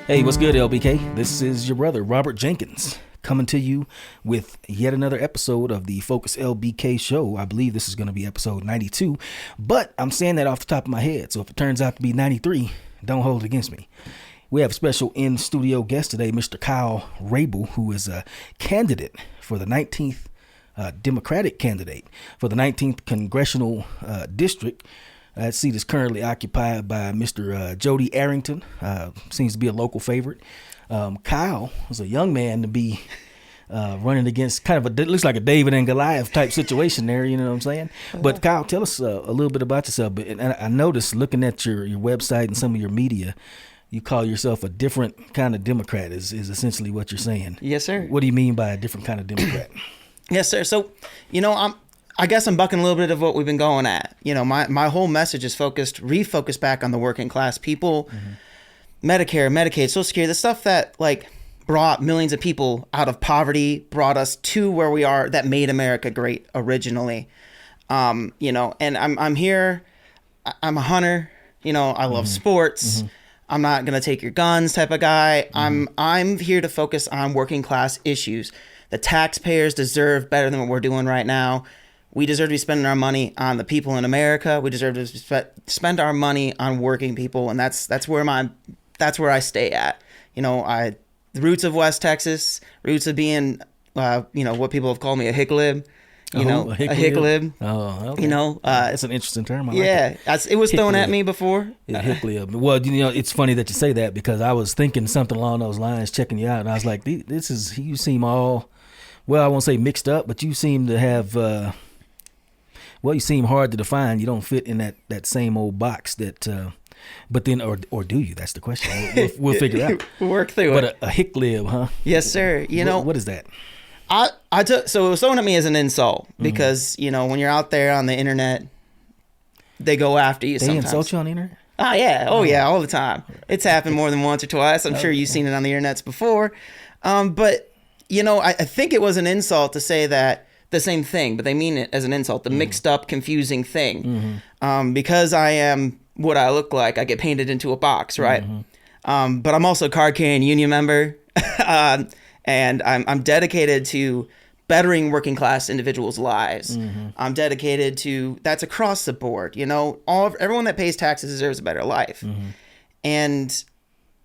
Hey, what's good, LBK? This is your brother, Robert Jenkins, coming to you with yet another episode of the Focus LBK show. I believe this is going to be episode 92, but I'm saying that off the top of my head, so if it turns out to be 93, don't hold it against me. We have a special in-studio guest today, Mr. Kyle Rable, who is a candidate for the 19th, Democratic candidate for the 19th Congressional District. That seat is currently occupied by Mr. Jodie Arrington. Seems to be a local favorite. Kyle was a young man to be running against kind of looks like a David and Goliath type situation there, you know what I'm saying? But Kyle, tell us a little bit about yourself. And I noticed looking at your website and some of your media, you call yourself a different kind of Democrat is essentially what you're saying. Yes, sir. What do you mean by a different kind of Democrat? Yes, sir. So, I guess I'm bucking a little bit of what we've been going at. My whole message is refocused back on the working class people, Medicare, Medicaid, Social Security, the stuff that brought millions of people out of poverty, brought us to where we are, that made America great originally. And I'm here, I'm a hunter, I love sports. I'm not going to take your guns type of guy. I'm here to focus on working class issues. The taxpayers deserve better than what we're doing right now. We deserve to be spending our money on the people in America. We deserve to spend our money on working people, and that's where I stay at. The roots of West Texas, roots of being, what people have called me a Hick-Lib. A Hick-Lib. Oh, okay. It's an interesting term. I like it. It was thrown at me before. Yeah, Hick-Lib. Well, it's funny that you say that because I was thinking something along those lines, checking you out, and I was like, you seem all, well, I won't say mixed up, but you seem to have. You seem hard to define. You don't fit in that same old box that, but then, or do you? That's the question. We'll figure it out. We'll work through it. But a Hick-Lib, huh? Yes, sir. What is that? So it was thrown at me as an insult because, when you're out there on the internet, they go after you sometimes. They insult you on the internet? Oh, yeah. Oh, yeah. All the time. It's happened more than once or twice. I'm sure you've seen it on the internets before. But, I think it was an insult to say that the same thing, but they mean it as an insult, the mixed up, confusing thing. Because I am what I look like, I get painted into a box, right? But I'm also a card-carrying union member, and I'm dedicated to bettering working class individuals' lives. I'm dedicated to, that's across the board, everyone that pays taxes deserves a better life. And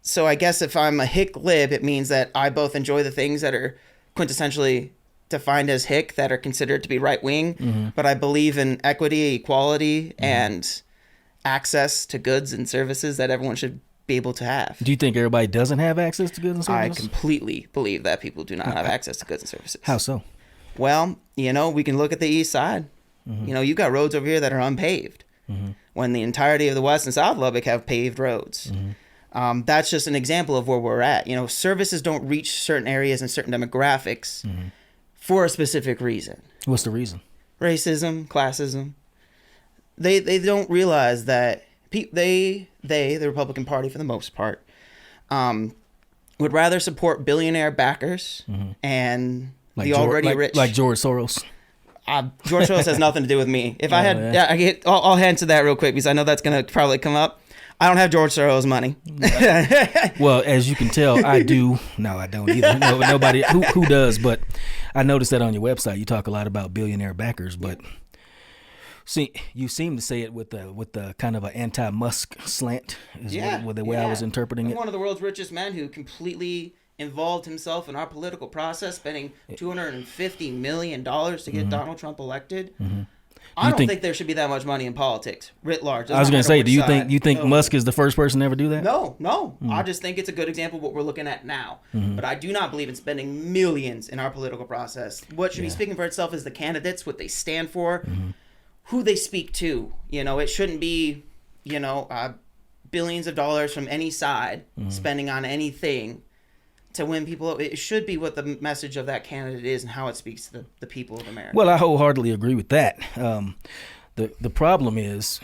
so I guess if I'm a Hick-Lib, it means that I both enjoy the things that are quintessentially defined as Hick that are considered to be right-wing, but I believe in equity, equality, and access to goods and services that everyone should be able to have. Do you think everybody doesn't have access to goods and services? I completely believe that people do not have access to goods and services. How so? Well, we can look at the east side. You've got roads over here that are unpaved, when the entirety of the west and south Lubbock have paved roads. That's just an example of where we're at. Services don't reach certain areas and certain demographics for a specific reason. What's the reason? Racism, classism. They don't realize that the Republican Party, for the most part, would rather support billionaire backers and the already rich. Like George Soros. George Soros has nothing to do with me. If I had, I'll answer that real quick because I know that's going to probably come up. I don't have George Soros' money. Well, as you can tell, I do. No, I don't either. No, nobody who does. But I noticed that on your website, you talk a lot about billionaire backers. But see, you seem to say it with the kind of an anti-Musk slant. With the way I was interpreting it. One of the world's richest men who completely involved himself in our political process, spending $250 million to get Donald Trump elected. I don't think there should be that much money in politics, writ large. I was going to say, do you think Musk is the first person to ever do that? No. I just think it's a good example of what we're looking at now. But I do not believe in spending millions in our political process. What should be speaking for itself is the candidates, what they stand for, who they speak to. It shouldn't be, billions of dollars from any side spending on anything to win people. It should be what the message of that candidate is and how it speaks to the people of America. Well, I wholeheartedly agree with that. The problem is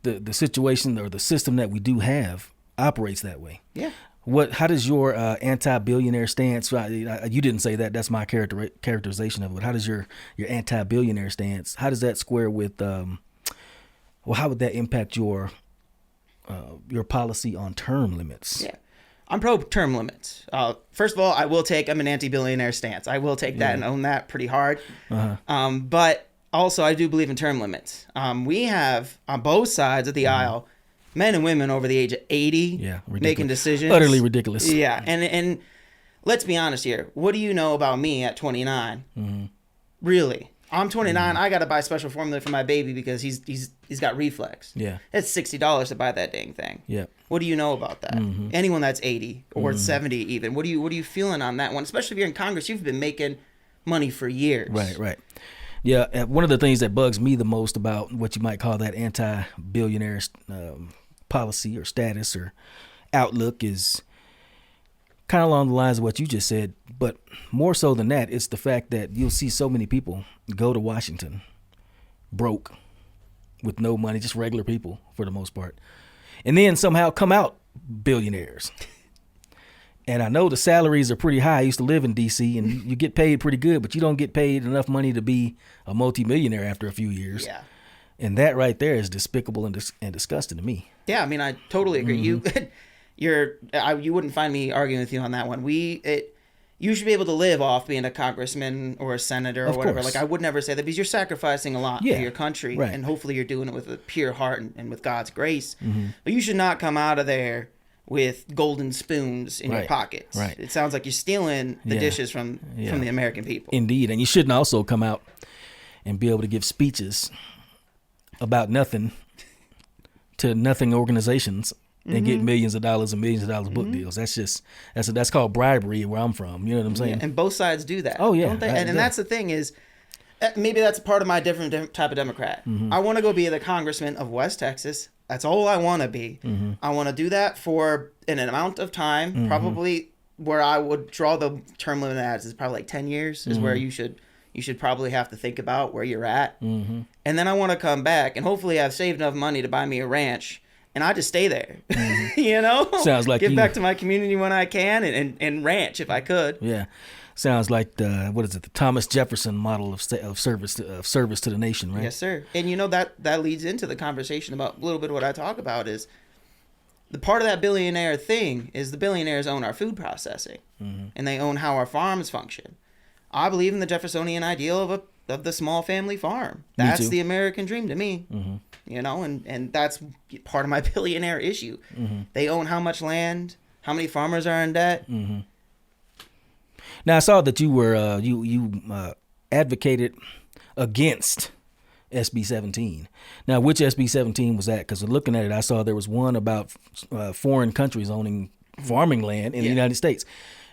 the situation or the system that we do have operates that way. Yeah. How does your anti-billionaire stance? You didn't say that. That's my characterization of it. How does your anti-billionaire stance? How does that square with? How would that impact your policy on term limits? Yeah. I'm pro term limits. First of all, I'm an anti-billionaire stance. I will take that and own that pretty hard. But also, I do believe in term limits. We have, on both sides of the aisle, men and women over the age of 80 making decisions. Utterly ridiculous. Yeah, and let's be honest here. What do you know about me at 29? Really? I'm 29. I got to buy special formula for my baby because he's got reflex. Yeah. It's $60 to buy that dang thing. Yeah. What do you know about that? Anyone that's 80 or 70 even. What are you feeling on that one? Especially if you're in Congress, you've been making money for years. Right. Yeah, one of the things that bugs me the most about what you might call that anti-billionaire policy or status or outlook is kind of along the lines of what you just said, but more so than that, it's the fact that you'll see so many people go to Washington broke with no money, just regular people for the most part, and then somehow come out billionaires. And I know the salaries are pretty high. I used to live in D.C. and you get paid pretty good, but you don't get paid enough money to be a multimillionaire after a few years. Yeah. And that right there is despicable and disgusting to me. Yeah, I mean, I totally agree. You wouldn't find me arguing with you on that one. You should be able to live off being a congressman or a senator or Of whatever. course. Like, I would never say that because you're sacrificing a lot for your country, right. and hopefully you're doing it with a pure heart and with God's grace. But you should not come out of there with golden spoons in your pockets. Right. It sounds like you're stealing the dishes from the American people. Indeed. And you shouldn't also come out and be able to give speeches about nothing to nothing organizations and get millions of dollars book deals. That's called bribery where I'm from. You know what I'm saying? Yeah, and both sides do that. Oh, yeah. Don't they? And that's the thing is, maybe that's part of my different type of Democrat. I want to go be the congressman of West Texas. That's all I want to be. I want to do that for an amount of time, probably where I would draw the term limit as is probably like 10 years is where you should probably have to think about where you're at. And then I want to come back and hopefully I've saved enough money to buy me a ranch and I just stay there, you know, Sounds like give back to my community when I can and ranch if I could. Yeah. Sounds like the Thomas Jefferson model of service to the nation, right? Yes, sir. And you know that leads into the conversation about a little bit of what I talk about is the part of that billionaire thing is the billionaires own our food processing and they own how our farms function. I believe in the Jeffersonian ideal of the small family farm. That's the American dream to me. You know, and that's part of my billionaire issue. They own how much land, how many farmers are in debt. Now I saw that you were you advocated against SB 17. Now, which SB 17 was that? Because looking at it, I saw there was one about foreign countries owning farming land in the United States,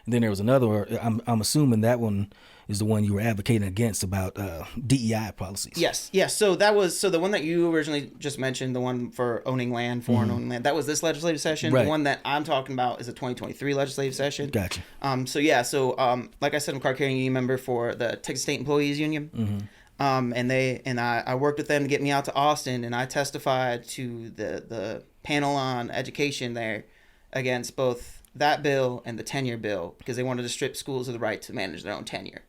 and then there was another. I'm assuming that one is the one you were advocating against about DEI policies. Yes. So the one that you originally just mentioned, the one for owning land, foreign owning land, that was this legislative session. Right. The one that I'm talking about is a 2023 legislative session. Gotcha. So like I said, I'm a card carrying union member for the Texas State Employees Union. And I worked with them to get me out to Austin, and I testified to the panel on education there against both that bill and the tenure bill because they wanted to strip schools of the right to manage their own tenure.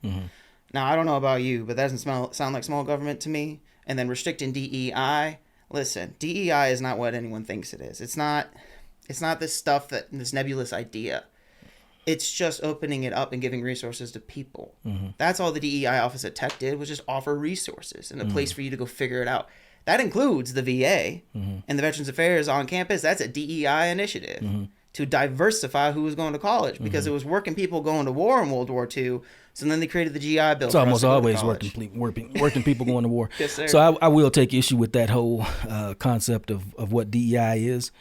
Now, I don't know about you, but that doesn't sound like small government to me. And then restricting DEI. Listen, DEI is not what anyone thinks it is. It's not this stuff this nebulous idea. It's just opening it up and giving resources to people. That's all the DEI office at Tech did was just offer resources and a place for you to go figure it out. That includes the VA and the Veterans Affairs on campus. That's a DEI initiative to diversify who was going to college because it was working people going to war in World War II. So then they created the GI Bill. It's almost always working people going to war. Yes, sir. So I will take issue with that whole concept of what DEI is.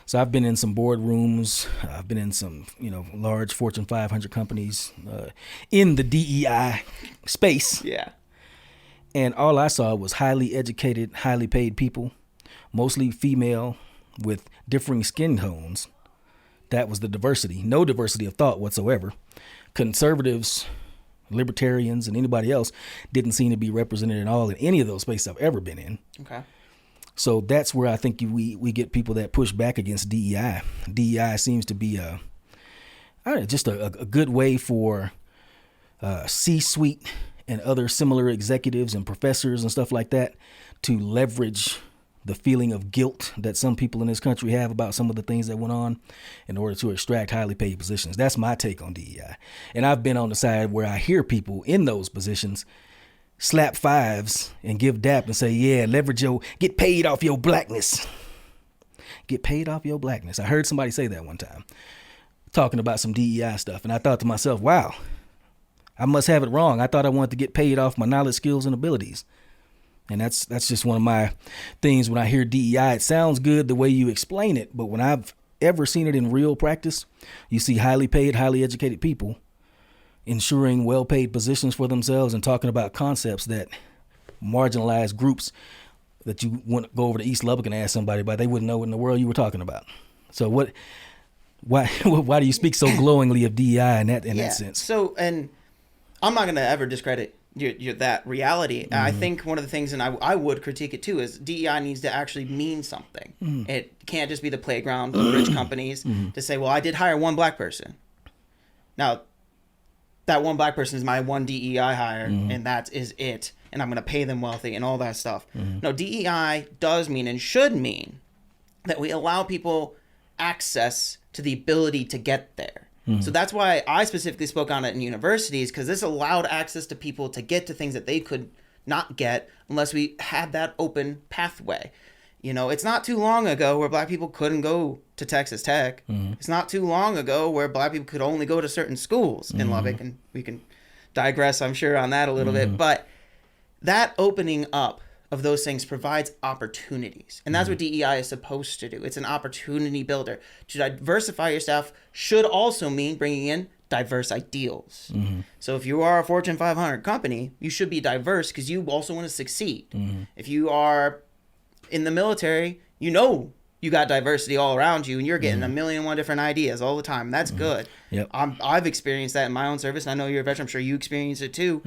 So I've been in some boardrooms. I've been in some, large Fortune 500 companies in the DEI space. Yeah. And all I saw was highly educated, highly paid people, mostly female with differing skin tones. That was the diversity. No diversity of thought whatsoever. Conservatives, libertarians, and anybody else didn't seem to be represented at all in any of those spaces I've ever been in. Okay. So that's where I think we get people that push back against DEI. DEI seems to be just a good way for C-suite and other similar executives and professors and stuff like that to leverage the feeling of guilt that some people in this country have about some of the things that went on in order to extract highly paid positions. That's my take on DEI. And I've been on the side where I hear people in those positions slap fives and give dap and say, yeah, get paid off your blackness. Get paid off your blackness. I heard somebody say that one time, talking about some DEI stuff. And I thought to myself, wow, I must have it wrong. I thought I wanted to get paid off my knowledge, skills, and abilities. And that's just one of my things when I hear DEI. It sounds good the way you explain it, but when I've ever seen it in real practice, you see highly paid, highly educated people ensuring well-paid positions for themselves and talking about concepts that marginalized groups that you wouldn't go over to East Lubbock and ask somebody about, they wouldn't know what in the world you were talking about. So why do you speak so glowingly of DEI in that sense? So, and I'm not going to ever discredit your that reality. I think one of the things, and I would critique it too, is DEI needs to actually mean something. It can't just be the playground for rich companies to say, well, I did hire one black person. Now, that one black person is my one DEI hire, and that is it. And I'm going to pay them wealthy and all that stuff. No, DEI does mean and should mean that we allow people access to the ability to get there. So that's why I specifically spoke on it in universities, because this allowed access to people to get to things that they could not get unless we had that open pathway. You know, it's not too long ago where black people couldn't go to Texas Tech. It's not too long ago where black people could only go to certain schools in Lubbock, and we can digress, I'm sure, on that a little bit. But that opening up of those things provides opportunities. And that's what DEI is supposed to do. It's an opportunity builder. To diversify your staff should also mean bringing in diverse ideals. So if you are a Fortune 500 company, you should be diverse because you also want to succeed. If you are in the military, you know you got diversity all around you and you're getting a million and one different ideas all the time. That's good. Yep. I've experienced that in my own service, and I know you're a veteran. I'm sure you experience it too.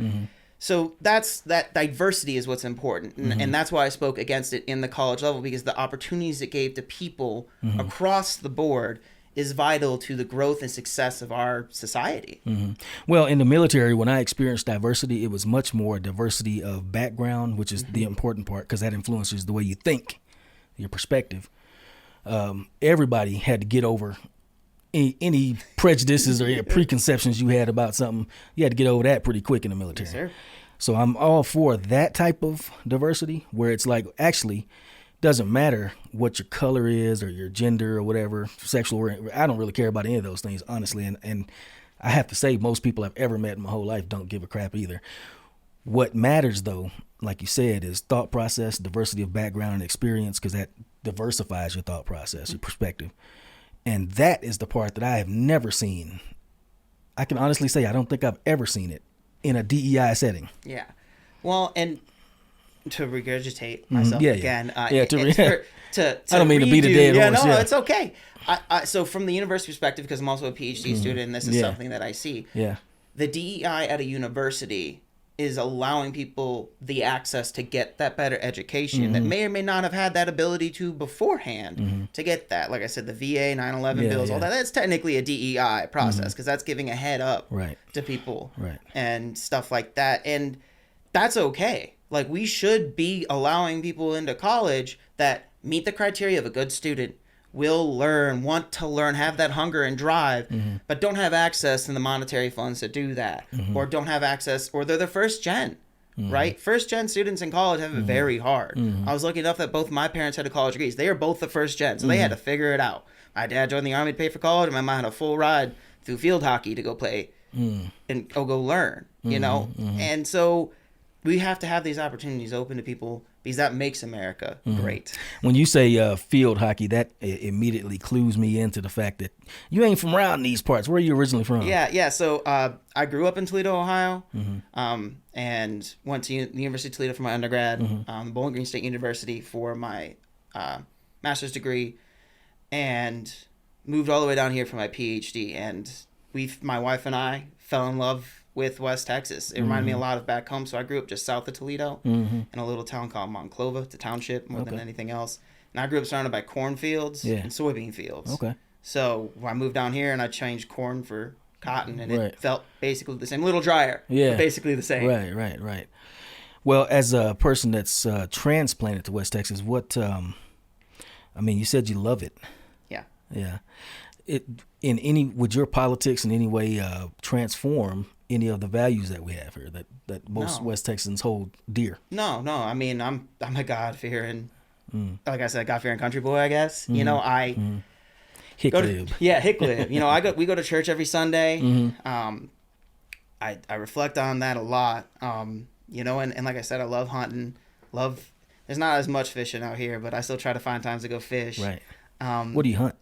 So that diversity is what's important. And that's why I spoke against it in the college level, because the opportunities it gave to people across the board is vital to the growth and success of our society. Well, in the military, when I experienced diversity, it was much more diversity of background, which is the important part, because that influences the way you think, your perspective. Everybody had to get over any prejudices or preconceptions you had about something. You had to get over that pretty quick in the military. Yes, sir. So I'm all for that type of diversity, where it's like, actually doesn't matter what your color is or your gender or whatever, sexual, I don't really care about any of those things, honestly. And I have to say, most people I've ever met in my whole life don't give a crap either. What matters, though, like you said, is thought process, diversity of background and experience, because that diversifies your thought process, your perspective. And that is the part that I have never seen. I can honestly say I don't think I've ever seen it in a DEI setting. Yeah. Well, and to regurgitate myself again. I don't mean to beat a dead horse. No, it's okay. So from the university perspective, because I'm also a PhD student, and this is something that I see. Yeah. The DEI at a university is allowing people the access to get that better education that may or may not have had that ability to beforehand to get that. Like I said, the VA, 9/11 bills, all that, that's technically a DEI process, because that's giving a head up to people and stuff like that. And that's okay. Like, we should be allowing people into college that meet the criteria of a good student, will learn, want to learn, have that hunger and drive, but don't have access to the monetary funds to do that, or don't have access, or they're the first gen, right? First gen students in college have it very hard. I was lucky enough that both my parents had college degrees. They are both the first gen, so they had to figure it out. My dad joined the Army to pay for college, and my mom had a full ride through field hockey to go play and go learn, you know? And so we have to have these opportunities open to people, because that makes America great. When you say field hockey, that immediately clues me into the fact that you ain't from around these parts. Where are you originally from? Yeah. So I grew up in Toledo, Ohio, and went to the University of Toledo for my undergrad, Bowling Green State University for my master's degree, and moved all the way down here for my PhD. And my wife and I fell in love with West Texas. It reminded me a lot of back home. So I grew up just south of Toledo in a little town called Monclova. It's a township more than anything else. And I grew up surrounded by cornfields and soybean fields. Okay. So I moved down here and I changed corn for cotton, and it felt basically the same. A little drier, but basically the same. Right. Well, as a person that's transplanted to West Texas, you said you love it. Yeah. Yeah. Would your politics in any way transform any of the values that we have here that most West Texans hold dear? No. I mean, I'm a God-fearing, like I said, God-fearing country boy, I guess. You know, Hick-Lib. Hick-Lib. You know, we go to church every Sunday. Mm-hmm. I reflect on that a lot. You know, and like I said, I love hunting. There's not as much fishing out here, but I still try to find times to go fish. Right. What do you hunt?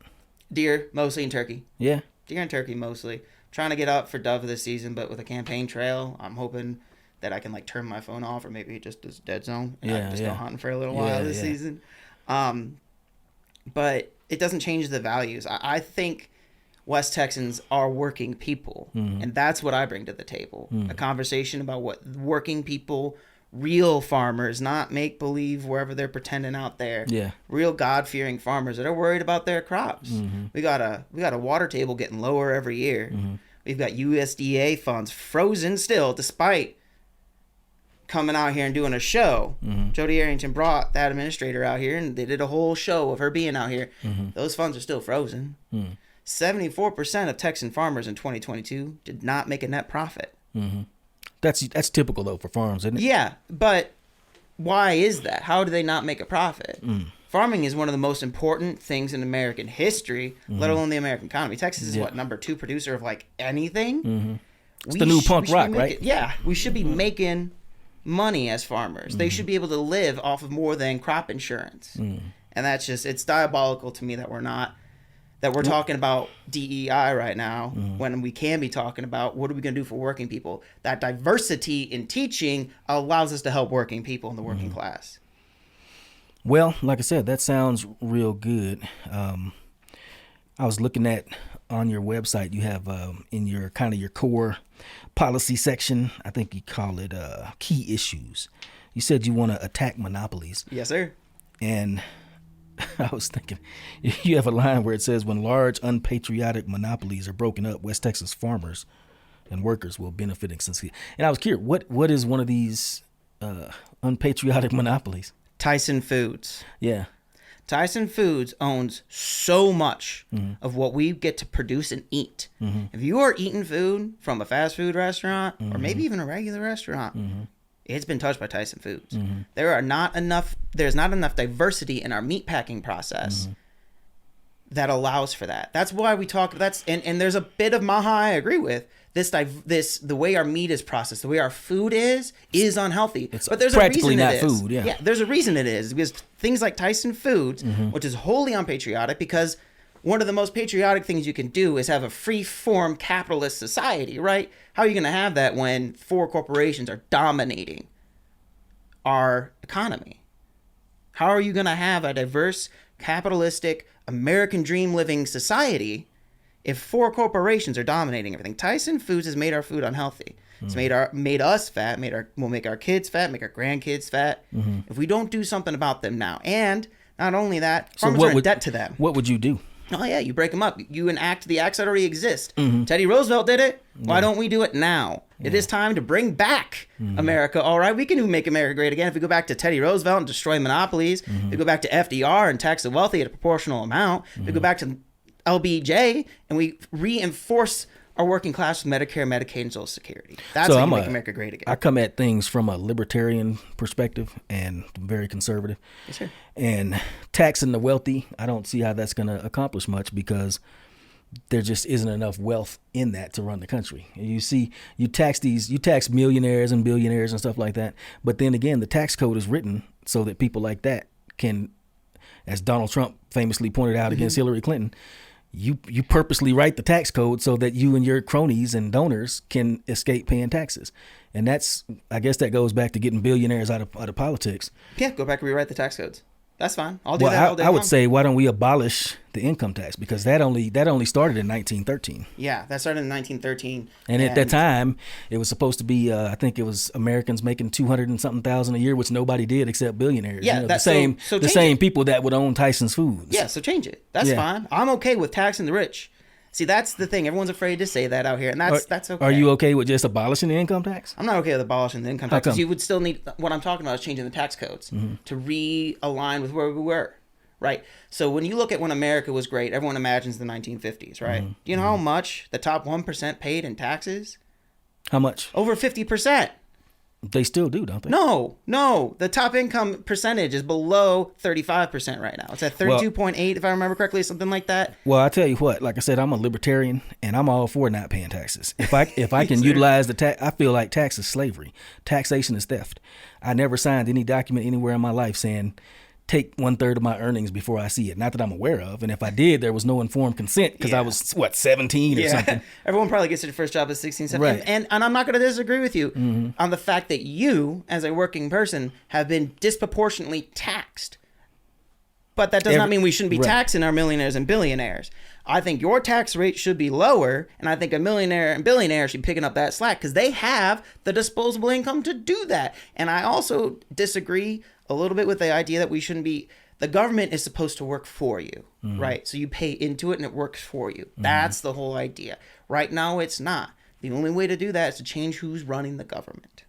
Deer, mostly, and turkey. Yeah. Deer and turkey, mostly. Trying to get up for dove this season, but with a campaign trail, I'm hoping that I can, like, turn my phone off, or maybe just this dead zone, and I can just go hunting for a little while this season. But it doesn't change the values. I think West Texans are working people, and that's what I bring to the table. A conversation about what working people, real farmers, not make-believe wherever they're pretending out there. Yeah. Real God-fearing farmers that are worried about their crops. We got a water table getting lower every year. We've got USDA funds frozen still, despite coming out here and doing a show. Jodie Arrington brought that administrator out here, and they did a whole show of her being out here. Those funds are still frozen. 74% of Texan farmers in 2022 did not make a net profit. That's typical, though, for farms, isn't it? Yeah, but why is that? How do they not make a profit? Farming is one of the most important things in American history, let alone the American economy. Texas is number 2 producer of, like, anything. It's the new punk rock, right? We should be making money as farmers. They should be able to live off of more than crop insurance. And that's just, it's diabolical to me that we're talking about DEI right now when we can be talking about what are we going to do for working people. That diversity in teaching allows us to help working people in the working class. Well, like I said, that sounds real good. I was looking at on your website, you have in your kind of your core policy section, I think you call it key issues. You said you want to attack monopolies. Yes, sir. And I was thinking, you have a line where it says, when large unpatriotic monopolies are broken up, West Texas farmers and workers will benefit and succeed. And I was curious, what is one of these unpatriotic monopolies? Tyson Foods. Yeah. Tyson Foods owns so much of what we get to produce and eat. If you are eating food from a fast food restaurant or maybe even a regular restaurant, it's been touched by Tyson Foods. There's not enough diversity in our meat packing process that allows for that. That's why we talk. And there's a bit of Maha I agree with. The way our meat is processed, the way our food is unhealthy. But there's a reason not it is. Food, yeah. There's a reason it is, because things like Tyson Foods, which is wholly unpatriotic, because one of the most patriotic things you can do is have a free-form capitalist society, right? How are you going to have that when 4 corporations are dominating our economy? How are you going to have a diverse, capitalistic, American dream living society if 4 corporations are dominating everything? Tyson Foods has made our food unhealthy. It's made us fat, will make our kids fat, make our grandkids fat. If we don't do something about them now. And not only that, farmers are in debt to them. What would you do? Oh, yeah, you break them up. You enact the acts that already exist. Teddy Roosevelt did it. Why don't we do it now? It is time to bring back America. All right, we can make America great again if we go back to Teddy Roosevelt and destroy monopolies. If we go back to FDR and tax the wealthy at a proportional amount. If we go back to LBJ and we reinforce our working class with Medicare, Medicaid, and Social Security. That's how you make America great again. I come at things from a libertarian perspective and very conservative. Yes, sir. And taxing the wealthy, I don't see how that's going to accomplish much, because there just isn't enough wealth in that to run the country. You see, you tax millionaires and billionaires and stuff like that. But then again, the tax code is written so that people like that can, as Donald Trump famously pointed out against Hillary Clinton, you purposely write the tax code so that you and your cronies and donors can escape paying taxes. And I guess that goes back to getting billionaires out of politics. Yeah, go back and rewrite the tax codes. That's fine. I'll do that all day long. I would long. say, why don't we abolish the income tax? Because that only started in 1913. Yeah, that started in 1913. And at that time, it was supposed to be, I think it was Americans making 200 and something thousand a year, which nobody did except billionaires. Yeah, the same people that would own Tyson's Foods. Yeah, so change it. That's fine. I'm okay with taxing the rich. See, that's the thing. Everyone's afraid to say that out here, and that's okay. Are you okay with just abolishing the income tax? I'm not okay with abolishing the income tax because you would still need. What I'm talking about is changing the tax codes to realign with where we were, right? So when you look at when America was great, everyone imagines the 1950s, right? Do you know how much the top 1% paid in taxes? How much? Over 50%. They still do, don't they? No. The top income percentage is below 35% right now. It's at 32.8, if I remember correctly, something like that. Well, I tell you what, like I said, I'm a libertarian and I'm all for not paying taxes. If I can utilize the tax, I feel like tax is slavery. Taxation is theft. I never signed any document anywhere in my life saying take 1/3 of my earnings before I see it. Not that I'm aware of. And if I did, there was no informed consent because I was 17 or something. Everyone probably gets their first job at 16, 17. Right. And I'm not going to disagree with you on the fact that you, as a working person, have been disproportionately taxed. But that does not mean we shouldn't be taxing our millionaires and billionaires. I think your tax rate should be lower, and I think a millionaire and billionaire should be picking up that slack because they have the disposable income to do that. And I also disagree a little bit with the idea that we shouldn't be. The government is supposed to work for you, right? So you pay into it and it works for you. That's the whole idea. Right now, it's not. The only way to do that is to change who's running the government.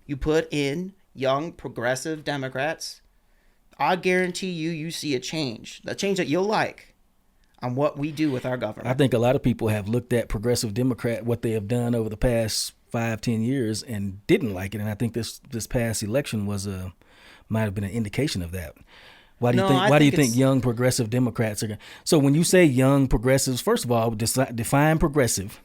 You put in young, progressive Democrats. I guarantee you see a change that you'll like on what we do with our government. I think a lot of people have looked at progressive Democrat, what they have done over the past 5-10 years and didn't like it. And I think this past election might have been an indication of that. Why do you think young progressive Democrats are going? So when you say young progressives, first of all, define progressive,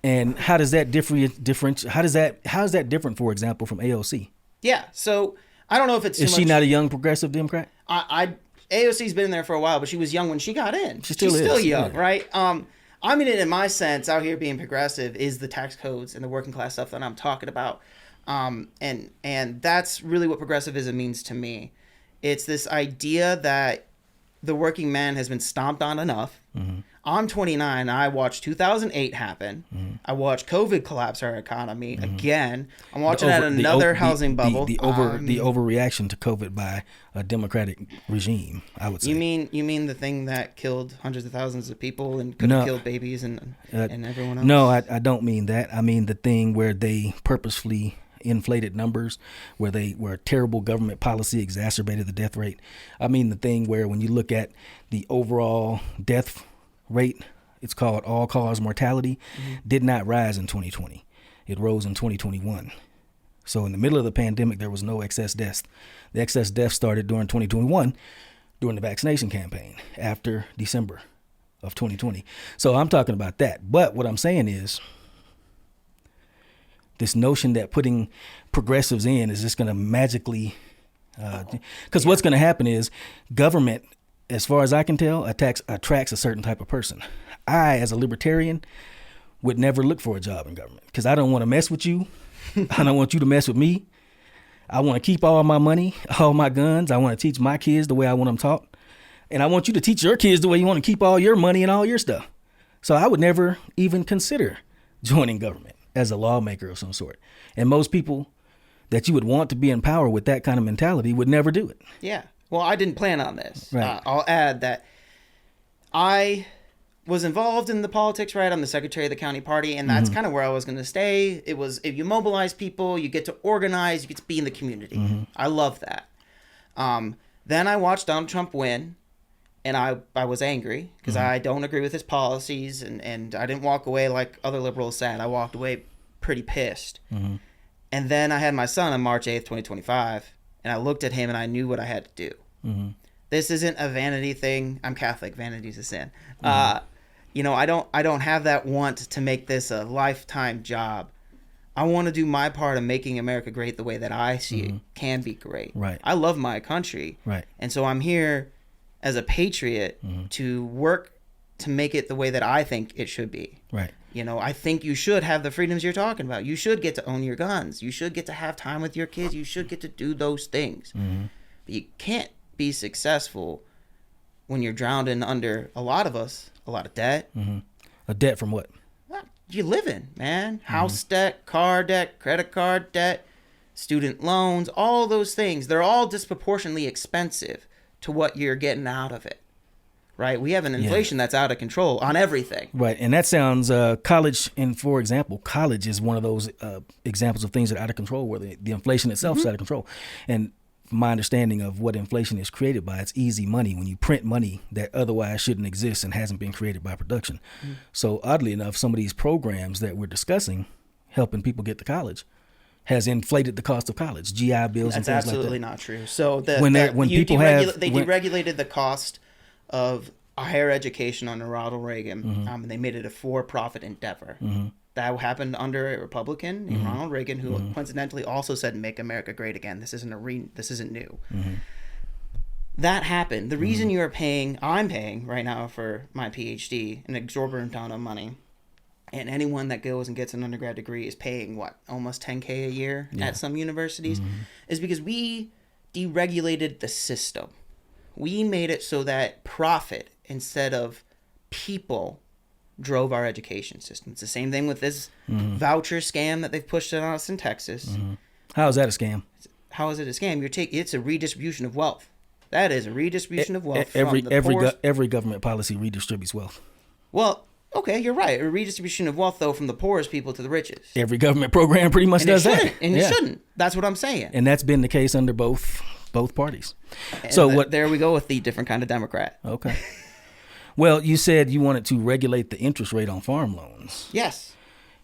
and how does that different? How is that different, for example, from AOC? Yeah. So I don't know if it's is she not a young progressive Democrat? AOC's been there for a while, but she was young when she got in. She's still young, right? I mean, in my sense, out here being progressive is the tax codes and the working class stuff that I'm talking about. And that's really what progressivism means to me. It's this idea that the working man has been stomped on enough. I'm 29. I watched 2008 happen. I watched COVID collapse our economy again. I'm watching another housing bubble. The overreaction to COVID by a Democratic regime, I would say. You mean the thing that killed hundreds of thousands of people and could have killed babies and everyone else? No, I don't mean that. I mean the thing where they purposefully inflated numbers, where terrible government policy exacerbated the death rate. I mean the thing where when you look at the overall death rate, it's called all-cause mortality, did not rise in 2020. It rose in 2021. So in the middle of the pandemic, there was no excess deaths. The excess deaths started during 2021, during the vaccination campaign, after December of 2020. So I'm talking about that. But what I'm saying is, this notion that putting progressives in is just going to magically, because what's going to happen is government, as far as I can tell, attracts a certain type of person. I, as a libertarian, would never look for a job in government because I don't want to mess with you. I don't want you to mess with me. I want to keep all my money, all my guns. I want to teach my kids the way I want them taught. And I want you to teach your kids the way you want to keep all your money and all your stuff. So I would never even consider joining government as a lawmaker of some sort. And most people that you would want to be in power with that kind of mentality would never do it. Yeah. Well, I didn't plan on this. Right. I'll add that I was involved in the politics, right? I'm the secretary of the county party, and that's kind of where I was going to stay. It was, if you mobilize people, you get to organize, you get to be in the community. I love that. Then I watched Donald Trump win, and I was angry because I don't agree with his policies, and I didn't walk away like other liberals said. I walked away pretty pissed. And then I had my son on March 8th, 2025, and I looked at him and I knew what I had to do. This isn't a vanity thing. I'm Catholic. Vanity's a sin. You know, I don't have that want to make this a lifetime job. I want to do my part of making America great the way that I see it can be great. Right. I love my country. Right. And so I'm here as a patriot to work to make it the way that I think it should be. Right. You know, I think you should have the freedoms you're talking about. You should get to own your guns. You should get to have time with your kids. You should get to do those things. But you can't be successful when you're drowning under, a lot of us, a lot of debt. A debt from what? Well, you live in, man. House debt, car debt, credit card debt, student loans, all those things. They're all disproportionately expensive to what you're getting out of it. right? We have an inflation that's out of control on everything. Right. And that sounds college. And for example, college is one of those examples of things that are out of control, where the inflation itself is out of control. And my understanding of what inflation is created by, it's easy money when you print money that otherwise shouldn't exist and hasn't been created by production. So oddly enough, some of these programs that we're discussing, helping people get to college, has inflated the cost of college, GI bills. That's and things absolutely like that. not true. So they deregulated the cost of higher education under Ronald Reagan, and they made it a for-profit endeavor. That happened under a Republican named Ronald Reagan, who coincidentally also said, "Make America Great Again." This isn't new. That happened. The reason I'm paying right now for my PhD an exorbitant amount of money, and anyone that goes and gets an undergrad degree is paying almost $10K a year at some universities, is because we deregulated the system. We made it so that profit instead of people drove our education system. It's the same thing with this voucher scam that they've pushed on us in Texas. How is that a scam? How is it a scam? It's a redistribution of wealth. That is a redistribution of wealth. Every government policy redistributes wealth. Well, okay, you're right. A redistribution of wealth, though, from the poorest people to the richest. Every government program pretty much does that. And it shouldn't. That's what I'm saying. And that's been the case under both parties. And so there we go with the different kind of Democrat. Okay. Well, you said you wanted to regulate the interest rate on farm loans. Yes.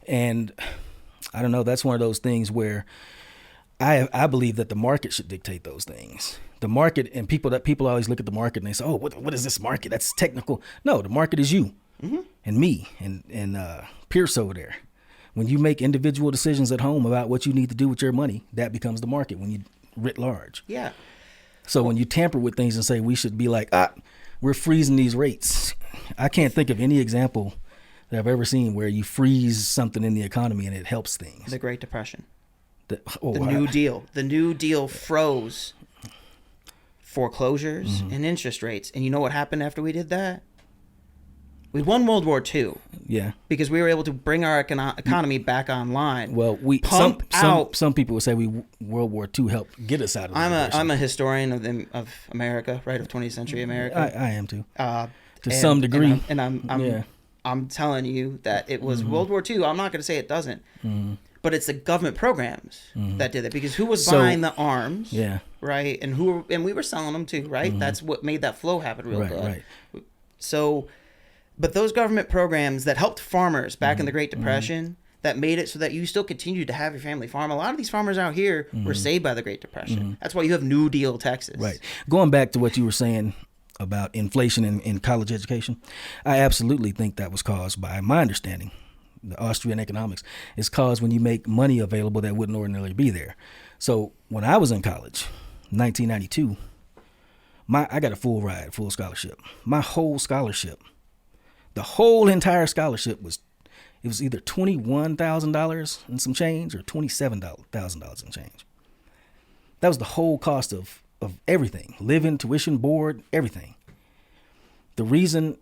And I don't know, that's one of those things where I believe that the market should dictate those things. The market, and people always look at the market and they say, "Oh, what is this market? That's technical." No, the market is you and me and Pierce over there. When you make individual decisions at home about what you need to do with your money, that becomes the market when you writ large. Yeah. So when you tamper with things and say we should be like, we're freezing these rates. I can't think of any example that I've ever seen where you freeze something in the economy and it helps things. The Great Depression. The New Deal. The New Deal froze foreclosures and interest rates. And you know what happened after we did that? We won World War II. Yeah. Because we were able to bring our economy back online. Well, some people would say World War II helped get us out of. I'm a historian of America, right, of 20th century America. I am too. To some degree. I'm telling you that it was World War II. I'm not going to say it doesn't. But it's the government programs that did it, because who was buying the arms? Yeah. Right, and we were selling them too, right? That's what made that flow happen real good. Right. So. But those government programs that helped farmers back in the Great Depression, that made it so that you still continued to have your family farm. A lot of these farmers out here were saved by the Great Depression. That's why you have New Deal Texas. Right. Going back to what you were saying about inflation in college education, I absolutely think that was caused by, my understanding, the Austrian economics, is caused when you make money available that wouldn't ordinarily be there. So when I was in college, 1992, I got a full scholarship. My whole scholarship, the whole entire scholarship was either $21,000 and some change or $27,000 and change. That was the whole cost of everything: living, tuition, board, everything. The reason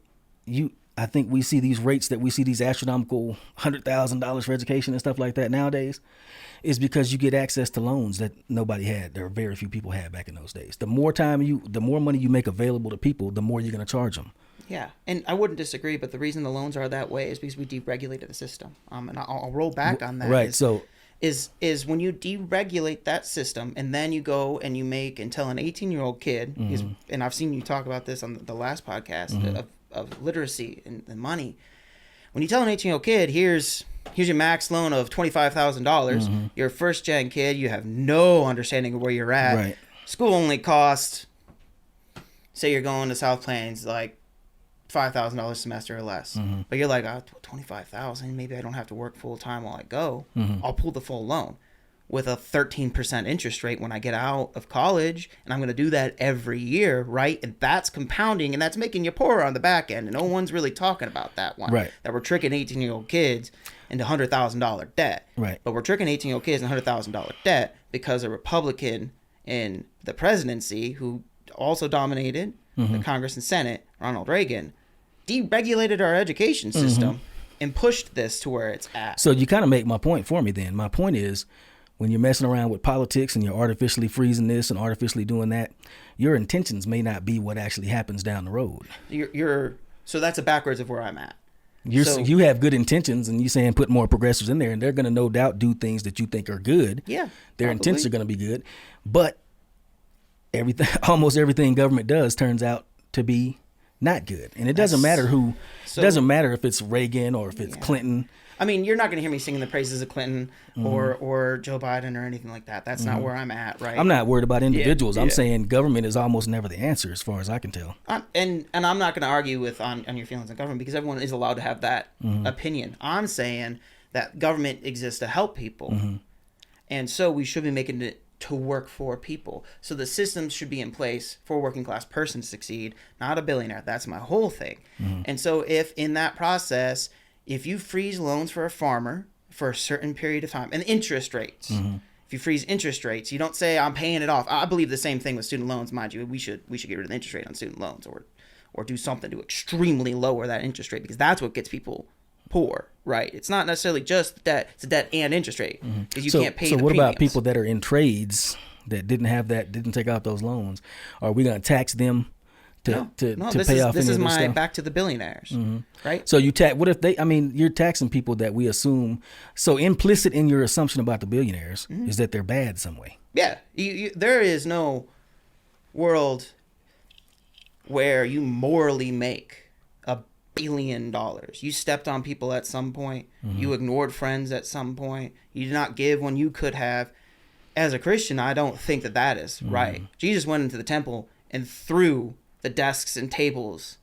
I think we see these rates, that we see these astronomical $100,000 for education and stuff like that nowadays, is because you get access to loans that nobody had. There are very few people had back in those days. The more money you make available to people, the more you're going to charge them. Yeah, and I wouldn't disagree, but the reason the loans are that way is because we deregulated the system. And I'll roll back on that. Right. Is when you deregulate that system, and then you go and you make and tell an 18-year-old kid, and I've seen you talk about this on the last podcast of literacy and money. When you tell an 18-year-old kid, here's your max loan of $25,000, you're a first-gen kid, you have no understanding of where you're at. Right. School only costs, say you're going to South Plains, like $5,000 a semester or less. But you're like, $25,000, maybe I don't have to work full time while I go. I'll pull the full loan with a 13% interest rate when I get out of college, and I'm going to do that every year, right? And that's compounding, and that's making you poorer on the back end, and no one's really talking about that one. Right. That we're tricking 18-year-old kids into $100,000 debt. Right. But we're tricking 18-year-old kids into $100,000 debt because a Republican in the presidency, who also dominated the Congress and Senate, Ronald Reagan, deregulated our education system and pushed this to where it's at. So you kind of make my point for me then. My point is, when you're messing around with politics and you're artificially freezing this and artificially doing that, your intentions may not be what actually happens down the road. So that's a backwards of where I'm at. You have good intentions, and you saying put more progressives in there, and they're going to no doubt do things that you think are good. Yeah, their intents are going to be good, but almost everything government does turns out to be not good, and it doesn't matter who. It doesn't matter if it's Reagan or if it's Clinton. I mean, you're not going to hear me singing the praises of Clinton or Joe Biden or anything like that. That's not where I'm at, right? I'm not worried about individuals. I'm saying government is almost never the answer, as far as I can tell. And I'm not going to argue on your feelings on government, because everyone is allowed to have that opinion. I'm saying that government exists to help people, and so we should be making it to work for people. So the systems should be in place for a working class person to succeed, not a billionaire. That's my whole thing. And so if in that process, if you freeze loans for a farmer for a certain period of time, and interest rates, if you freeze interest rates, you don't say I'm paying it off. I believe the same thing with student loans, mind you. We should get rid of the interest rate on student loans, or do something to extremely lower that interest rate, because that's what gets people poor, right? It's not necessarily just debt; it's a debt and interest rate, because you can't pay. So the what premiums. about people that are in trades that didn't take out those loans? Are we going to tax them to pay off? This is my stuff? back to the billionaires, right? So what if they? I mean, you're taxing people that we assume. So implicit in your assumption about the billionaires is that they're bad some way. Yeah, there is no world where you morally make $1 billion. You stepped on people at some point. You ignored friends at some point. You did not give when you could have. As a Christian, I don't think that is right. Jesus went into the temple and threw the desks and tables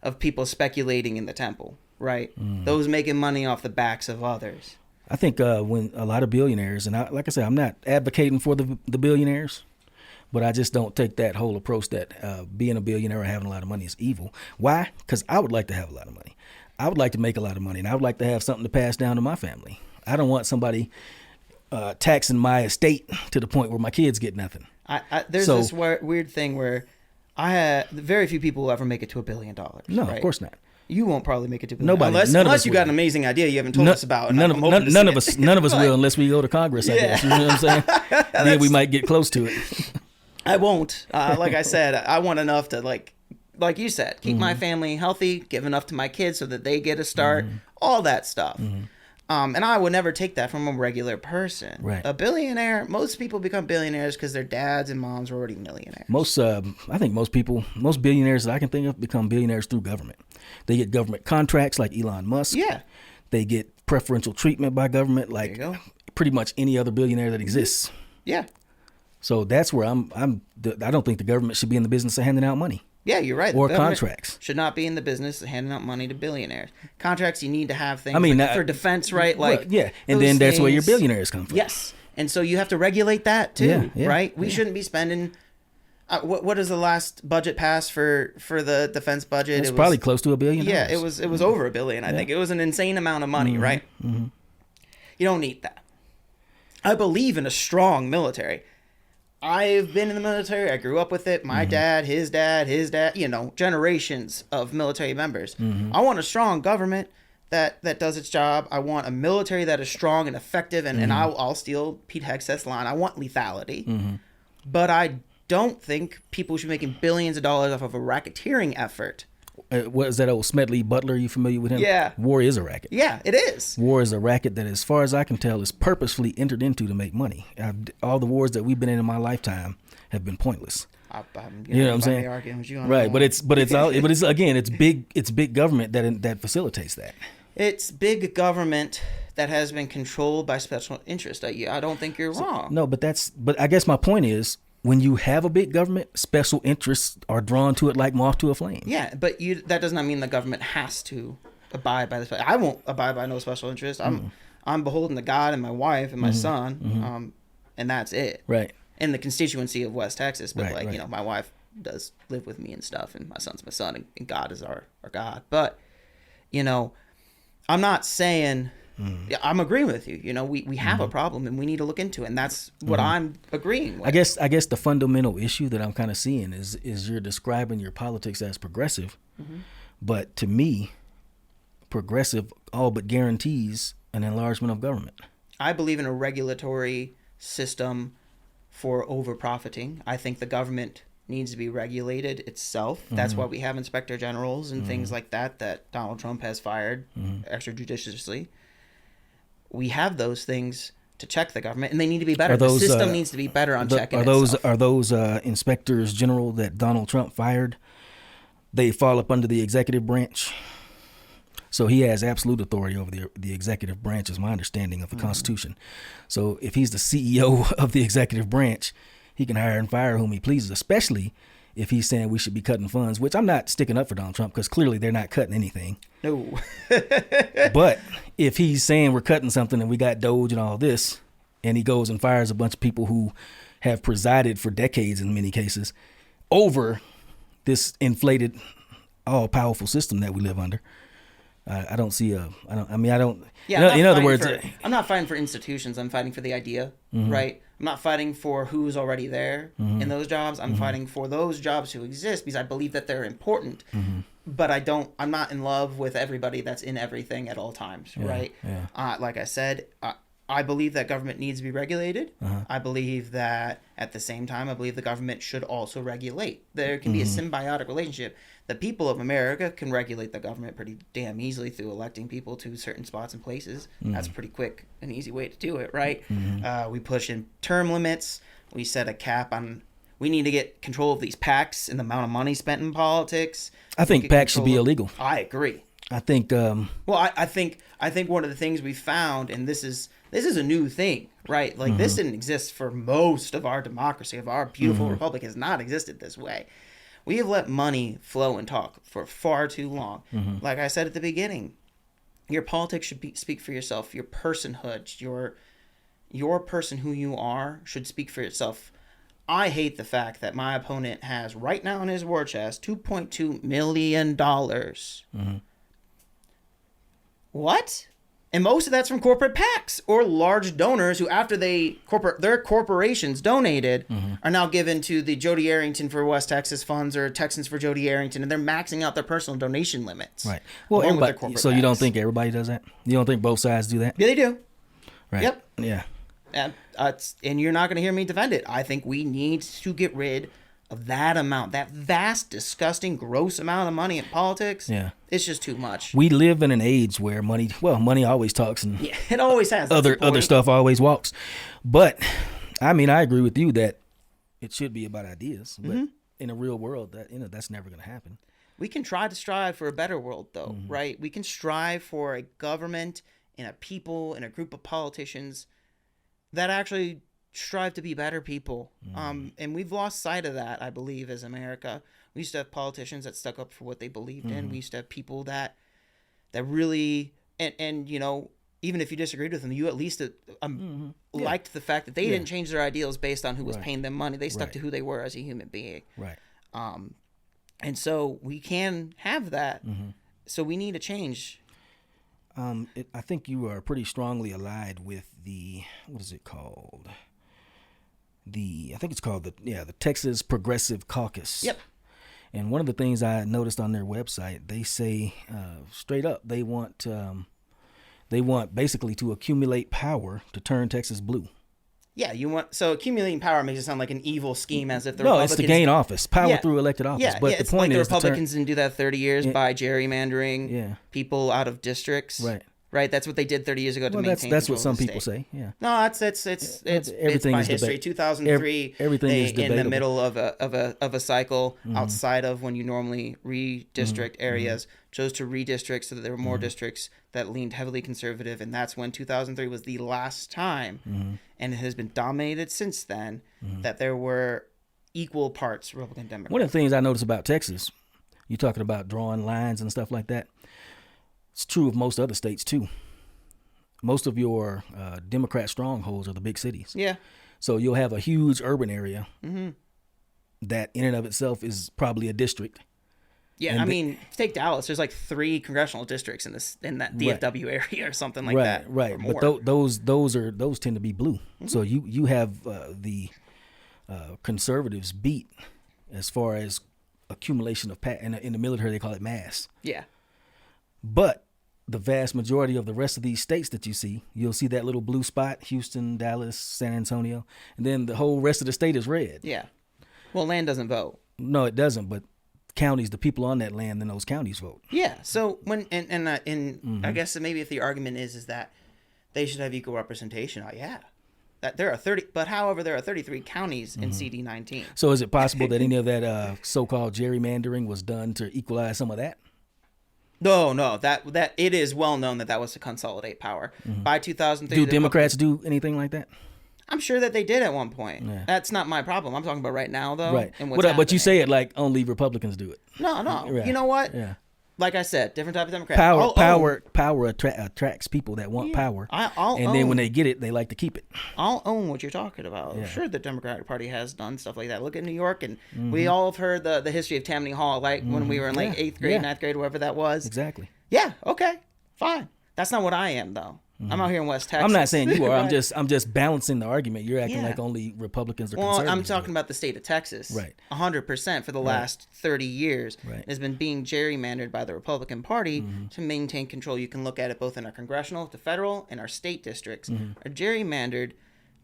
of people speculating in the temple, right? Those making money off the backs of others. I think when a lot of billionaires, and like I said, I'm not advocating for the billionaires, but I just don't take that whole approach that being a billionaire or having a lot of money is evil. Why? Because I would like to have a lot of money. I would like to make a lot of money, and I would like to have something to pass down to my family. I don't want somebody taxing my estate to the point where my kids get nothing. There's this weird thing where very few people will ever make it to $1 billion. No, right? Of course not. You won't probably make it to $1 billion. Nobody. Unless you got an amazing idea you haven't told us about. None of us will, unless we go to Congress, I guess. You know what I'm saying? Then we might get close to it. I won't. Like I said, I want enough to, like you said, keep my family healthy, give enough to my kids so that they get a start, all that stuff. And I would never take that from a regular person. Right. A billionaire, most people become billionaires because their dads and moms were already millionaires. I think most billionaires that I can think of become billionaires through government. They get government contracts like Elon Musk. Yeah. They get preferential treatment by government like pretty much any other billionaire that exists. Yeah. So that's where I don't think the government should be in the business of handing out money. Yeah, you're right. Or contracts. Should not be in the business of handing out money to billionaires. Contracts, you need to have things for defense, right? Like, yeah, and then that's where your billionaires come from. Yes, and so you have to regulate that too, right? We shouldn't be spending. What is the last budget pass for the defense budget? It was probably close to $1 billion. Yeah, it was over $1 billion. I think it was an insane amount of money, right? You don't need that. I believe in a strong military. I've been in the military. I grew up with it. My dad, his dad, generations of military members. I want a strong government that does its job. I want a military that is strong and effective. And I'll steal Pete Hegseth's line. I want lethality. But I don't think people should be making billions of dollars off of a racketeering effort. What is that old Smedley Butler? You familiar with him? Yeah. War is a racket. Yeah, it is. War is a racket that, as far as I can tell, is purposefully entered into to make money. All the wars that we've been in my lifetime have been pointless. You know what I'm saying? Right, but it's big government that facilitates that. It's big government that has been controlled by special interest. I don't think you're wrong. No, but I guess my point is, when you have a big government, special interests are drawn to it like moth to a flame. Yeah, but that does not mean the government has to abide by this. I won't abide by no special interest. I'm beholden to God and my wife and my son, and that's it. Right. In the constituency of West Texas, but my wife does live with me and stuff, and my son's my son, and God is our God. But I'm not saying. I'm agreeing with you. We have a problem and we need to look into it, and that's what I'm agreeing with. I guess the fundamental issue that I'm kind of seeing is you're describing your politics as progressive, but to me, progressive all but guarantees an enlargement of government. I believe in a regulatory system for over profiting. I think the government needs to be regulated itself. That's why we have inspector generals and things like that Donald Trump has fired extrajudiciously. We have those things to check the government, and they need to be better. The system needs to be better on checking itself. Are those inspectors general that Donald Trump fired? They fall up under the executive branch. So he has absolute authority over the executive branch, is my understanding of the Constitution. So if he's the CEO of the executive branch, he can hire and fire whom he pleases, especially if he's saying we should be cutting funds, which I'm not sticking up for Donald Trump because clearly they're not cutting anything. No. But if he's saying we're cutting something and we got Doge and all this, and he goes and fires a bunch of people who have presided for decades in many cases over this inflated, all-powerful system that we live under, I don't see a. I don't. I mean, I don't. Yeah. In other words, I'm not fighting for institutions. I'm fighting for the idea, right? I'm not fighting for who's already there in those jobs. I'm fighting for those jobs who exist because I believe that they're important. But I'm not in love with everybody that's in everything at all times, right? Yeah. Like I said, I believe that government needs to be regulated. I believe that at the same time, I believe the government should also regulate. There can be a symbiotic relationship. The people of America can regulate the government pretty damn easily through electing people to certain spots and places. That's a pretty quick and easy way to do it, right? We push in term limits. We set a cap on. We need to get control of these PACs and the amount of money spent in politics. I think PACs should be illegal. I agree. I think. Well, I think one of the things we found, and this is a new thing, right? Like this didn't exist for most of our democracy, of our beautiful republic, has not existed this way. We have let money flow and talk for far too long. Like I said at the beginning, your politics should speak for yourself. Your personhood, your person who you are should speak for itself. I hate the fact that my opponent has right now in his war chest $2.2 million. What? And most of that's from corporate PACs or large donors who, after their corporations donated, are now given to the Jodie Arrington for West Texas funds or Texans for Jodie Arrington, and they're maxing out their personal donation limits. Right. Well, everybody. So you don't think everybody does that? You don't think both sides do that? Yeah, they do. Right. Yep. Yeah. And you're not going to hear me defend it. I think we need to get rid of that amount, that vast, disgusting, gross amount of money in politics. Yeah. It's just too much. We live in an age where money always talks, and yeah, it always has. Other stuff always walks. But I mean, I agree with you that it should be about ideas, but in a real world, that's never going to happen. We can try to strive for a better world, though, right? We can strive for a government and a people and a group of politicians that actually strive to be better people. And we've lost sight of that, I believe, as America. We used to have politicians that stuck up for what they believed in. We used to have people that really, and you know, even if you disagreed with them, you at least liked the fact that they didn't change their ideals based on who was paying them money. They stuck to who they were as a human being. Right. And so we can have that. So we need a change. I think you are pretty strongly allied with what is it called? I think it's called the Texas Progressive Caucus. Yep. And one of the things I noticed on their website, they say straight up they want basically to accumulate power to turn Texas blue. Yeah, so accumulating power makes it sound like an evil scheme, as if the Republicans... No, it's to gain office, power through elected office. Yeah, but the it's point like is the Republicans didn't do that 30 years by gerrymandering people out of districts. Right, that's what they did 30 years ago to maintain. That's what some people say. Yeah. No, it's by history. 2003, everything is debatable. In the middle of a cycle outside of when you normally redistrict areas, chose to redistrict so that there were more districts that leaned heavily conservative, and that's when 2003 was the last time, and it has been dominated since then that there were equal parts Republican, Democrat. One of the things I noticed about Texas, you're talking about drawing lines and stuff like that. It's true of most other states, too. Most of your Democrat strongholds are the big cities. Yeah. So you'll have a huge urban area that in and of itself is probably a district. Yeah, I mean, take Dallas. There's like 3 congressional districts in that DFW area or something like that. Right, but those tend to be blue. So you have the conservatives beat as far as accumulation of in the military they call it mass. Yeah. But the vast majority of the rest of these states that you see, you'll see that little blue spot, Houston, Dallas, San Antonio, and then the whole rest of the state is red. Yeah. Well, land doesn't vote. No, it doesn't, but counties, the people on that land in those counties vote. Yeah. So when I guess maybe if the argument is that they should have equal representation, yeah. That there are 30, but however, there are 33 counties in CD19. So is it possible that any of that so-called gerrymandering was done to equalize some of that? No, that it is well known that was to consolidate power. By 2003, do Democrats do anything like that? I'm sure that they did at one point. Yeah. That's not my problem. I'm talking about right now, though. Right. And what's But you happening. say it like only Republicans do it. No. Right. You know what? Yeah. Like I said, different type of Democrat. Power attracts people that want power. Then when they get it, they like to keep it. I'll own what you're talking about. Yeah. Sure, the Democratic Party has done stuff like that. Look at New York, and we all have heard the history of Tammany Hall, like when we were in like 8th grade, 9th grade, whatever that was. Exactly. Yeah, okay, fine. That's not what I am, though. I'm out here in West Texas. I'm not saying you are. Right. I'm just balancing the argument. You're acting Yeah. like only Republicans are Well, conservatives. I'm talking about the state of Texas. Right. 100% for the last 30 years Right. has been being gerrymandered by the Republican Party to maintain control. You can look at it both in our congressional, the federal, and our state districts are gerrymandered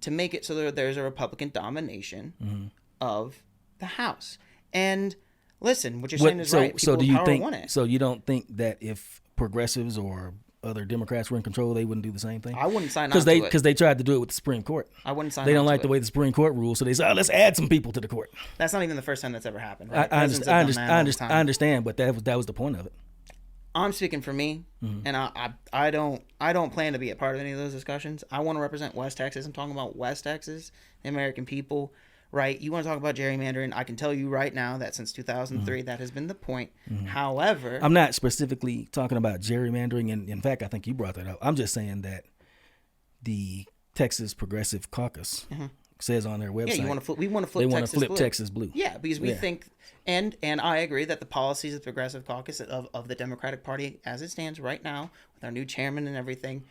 to make it so that there's a Republican domination of the House. And listen, what you're saying is right. People with power want it. So you don't think that if progressives or other Democrats were in control, they wouldn't do the same thing? I wouldn't sign on to it. Because they tried to do it with the Supreme Court. I wouldn't sign on They don't to like the it. way the Supreme Court rules, so they say, let's add some people to the court. That's not even the first time that's ever happened. Right? I I understand, but that was the point of it. I'm speaking for me, and I don't plan to be a part of any of those discussions. I want to represent West Texas. I'm talking about West Texas, the American people, right? You want to talk about gerrymandering? I can tell you right now that since 2003, that has been the point. However, I'm not specifically talking about gerrymandering, and in fact, I think you brought that up. I'm just saying that the Texas Progressive Caucus says on their website, we want to flip. They want Texas to flip blue. Texas blue. Yeah, because we think, and I agree that the policies of the Progressive Caucus of the Democratic Party, as it stands right now, with our new chairman and everything,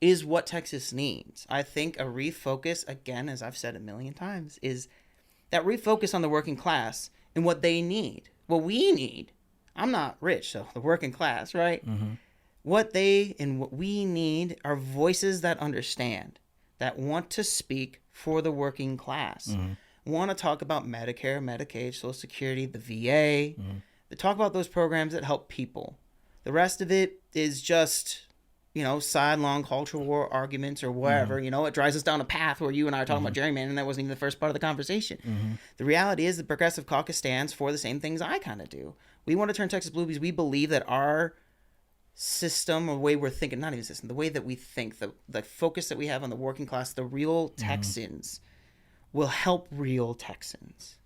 is what Texas needs. I think a refocus, again, as I've said a million times, is that refocus on the working class and what they need, what we need. I'm not rich, so the working class, right? What they and what we need are voices that understand, that want to speak for the working class, want to talk about Medicare, Medicaid, Social Security, the VA, to talk about those programs that help people. The rest of it is just, sidelong cultural war arguments or whatever. It drives us down a path where you and I are talking about gerrymandering, and that wasn't even the first part of the conversation. The reality is the Progressive Caucus stands for the same things I kind of do. We want to turn Texas blue because we believe that our system or the way we're thinking, not even system, the way that we think, the focus that we have on the working class, the real Texans, will help real Texans.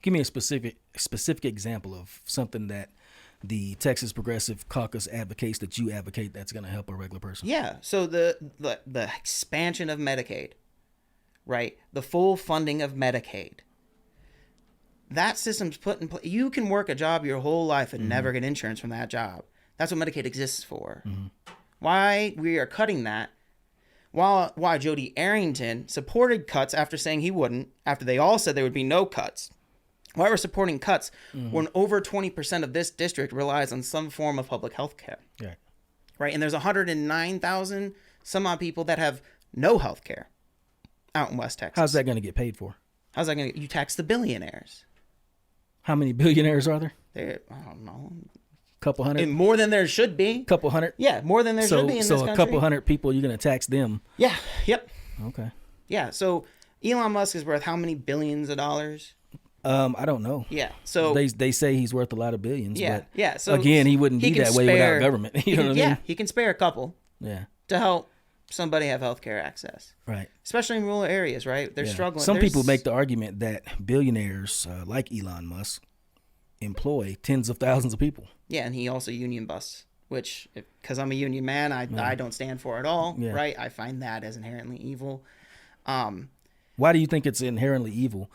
Give me a specific example of something that the Texas Progressive Caucus advocates that you advocate that's going to help a regular person. Yeah. So the expansion of Medicaid, right? The full funding of Medicaid. That system's put in place. You can work a job your whole life and never get insurance from that job. That's what Medicaid exists for. Why we are cutting that? Why Jodie Arrington supported cuts after saying he wouldn't, after they all said there would be no cuts. Why we're supporting cuts when over 20% of this district relies on some form of public health care. Right. Right. And there's 109,000 some odd people that have no health care out in West Texas. How's that going to get paid for? How's that going to? You tax the billionaires. How many billionaires are there? I don't know. Couple hundred? More than there should be. Couple hundred? Yeah, more than there should be in this country. So a couple hundred people, you're going to tax them? Yeah. Yep. Okay. Yeah. So Elon Musk is worth how many billions of dollars? I don't know. Yeah. So they say he's worth a lot of billions. Yeah. But yeah. So again, he wouldn't be that way without government. You know what I mean? Yeah. He can spare a couple. Yeah. To help somebody have healthcare access. Right. Especially in rural areas, right? They're struggling. Some people make the argument that billionaires like Elon Musk employ tens of thousands of people. Yeah, and he also union busts, which, because I'm a union man, I don't stand for at all, right? I find that as inherently evil. Why do you think it's inherently evil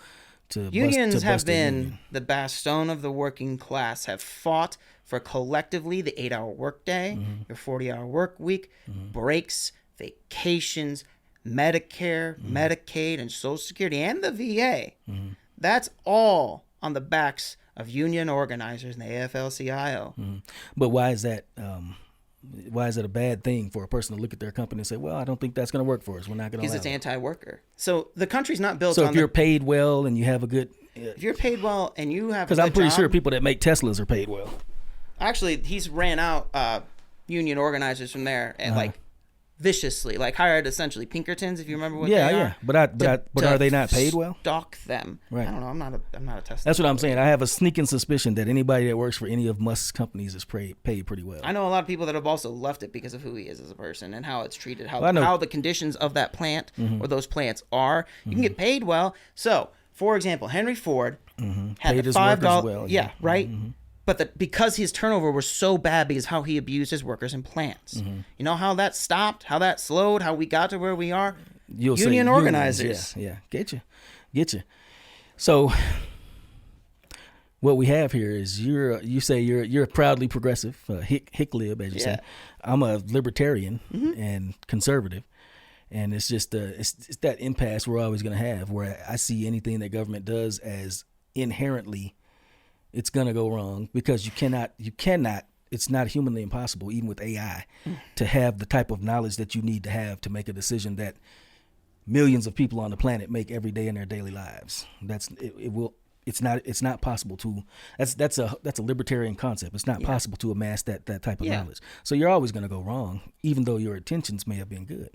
to unions have been union? The backbone of the working class, have fought for collectively the 8-hour workday, your 40-hour work week, breaks, vacations, Medicare, Medicaid, and Social Security, and the VA. That's all on the backs of union organizers and the AFL-CIO. But why is that Why is it a bad thing for a person to look at their company and say, well, I don't think that's going to work for us. We're not going to Because allow it's it. anti-worker. So the country's not built So on if you're paid well and you have a good... if you're paid well and you have a Because I'm good pretty job- sure people that make Teslas are paid well. Actually, he's ran out union organizers from there and like viciously, like hired essentially Pinkertons, if you remember what they are. Yeah. But are they not paid well? Stalk them. Right. I don't know. I'm not a Tesla. That's what I'm saying. I have a sneaking suspicion that anybody that works for any of Musk's companies is paid pretty well. I know a lot of people that have also left it because of who he is as a person and how it's treated, how the conditions of that plant or those plants are. You can get paid well. So, for example, Henry Ford had Paid the his $5. workers well, yeah, right. But because his turnover was so bad because how he abused his workers in plants. You know how that stopped, how that slowed, how we got to where we are? You'll say Union unions, organizers. Yeah. Get you. So what we have here is you say you're proudly progressive, Hick-Lib, as you say. I'm a libertarian and conservative. And it's just it's that impasse we're always going to have, where I see anything that government does as inherently it's going to go wrong, because you cannot, it's not humanly impossible, even with AI, to have the type of knowledge that you need to have to make a decision that millions of people on the planet make every day in their daily lives. It's not possible to, that's a libertarian concept. It's not possible to amass that type of knowledge. So you're always going to go wrong, even though your intentions may have been good.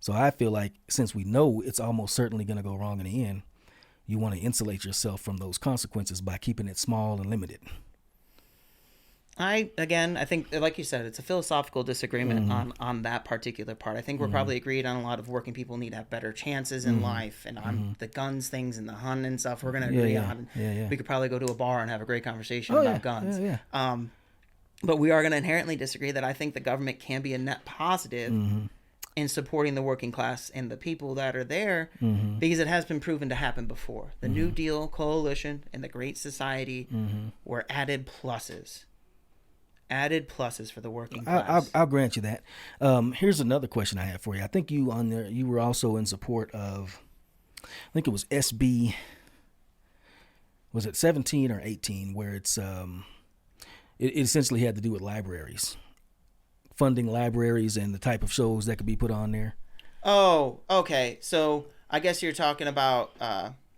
So I feel like, since we know it's almost certainly going to go wrong in the end, you want to insulate yourself from those consequences by keeping it small and limited. I think, like you said, it's a philosophical disagreement on that particular part. I think we're probably agreed on a lot of working people need to have better chances in life, and on the guns things and the hun and stuff we're going to agree on. Yeah. We could probably go to a bar and have a great conversation about guns. But we are going to inherently disagree that I think the government can be a net positive in supporting the working class and the people that are there, because it has been proven to happen before. The New Deal coalition and the Great Society were added pluses for the working class. I'll grant you that. Here's another question I have for you. I think you were also in support of, I think it was SB, was it 17 or 18, where it's it essentially had to do with libraries. Funding libraries and the type of shows that could be put on there. Oh, okay. So I guess you're talking about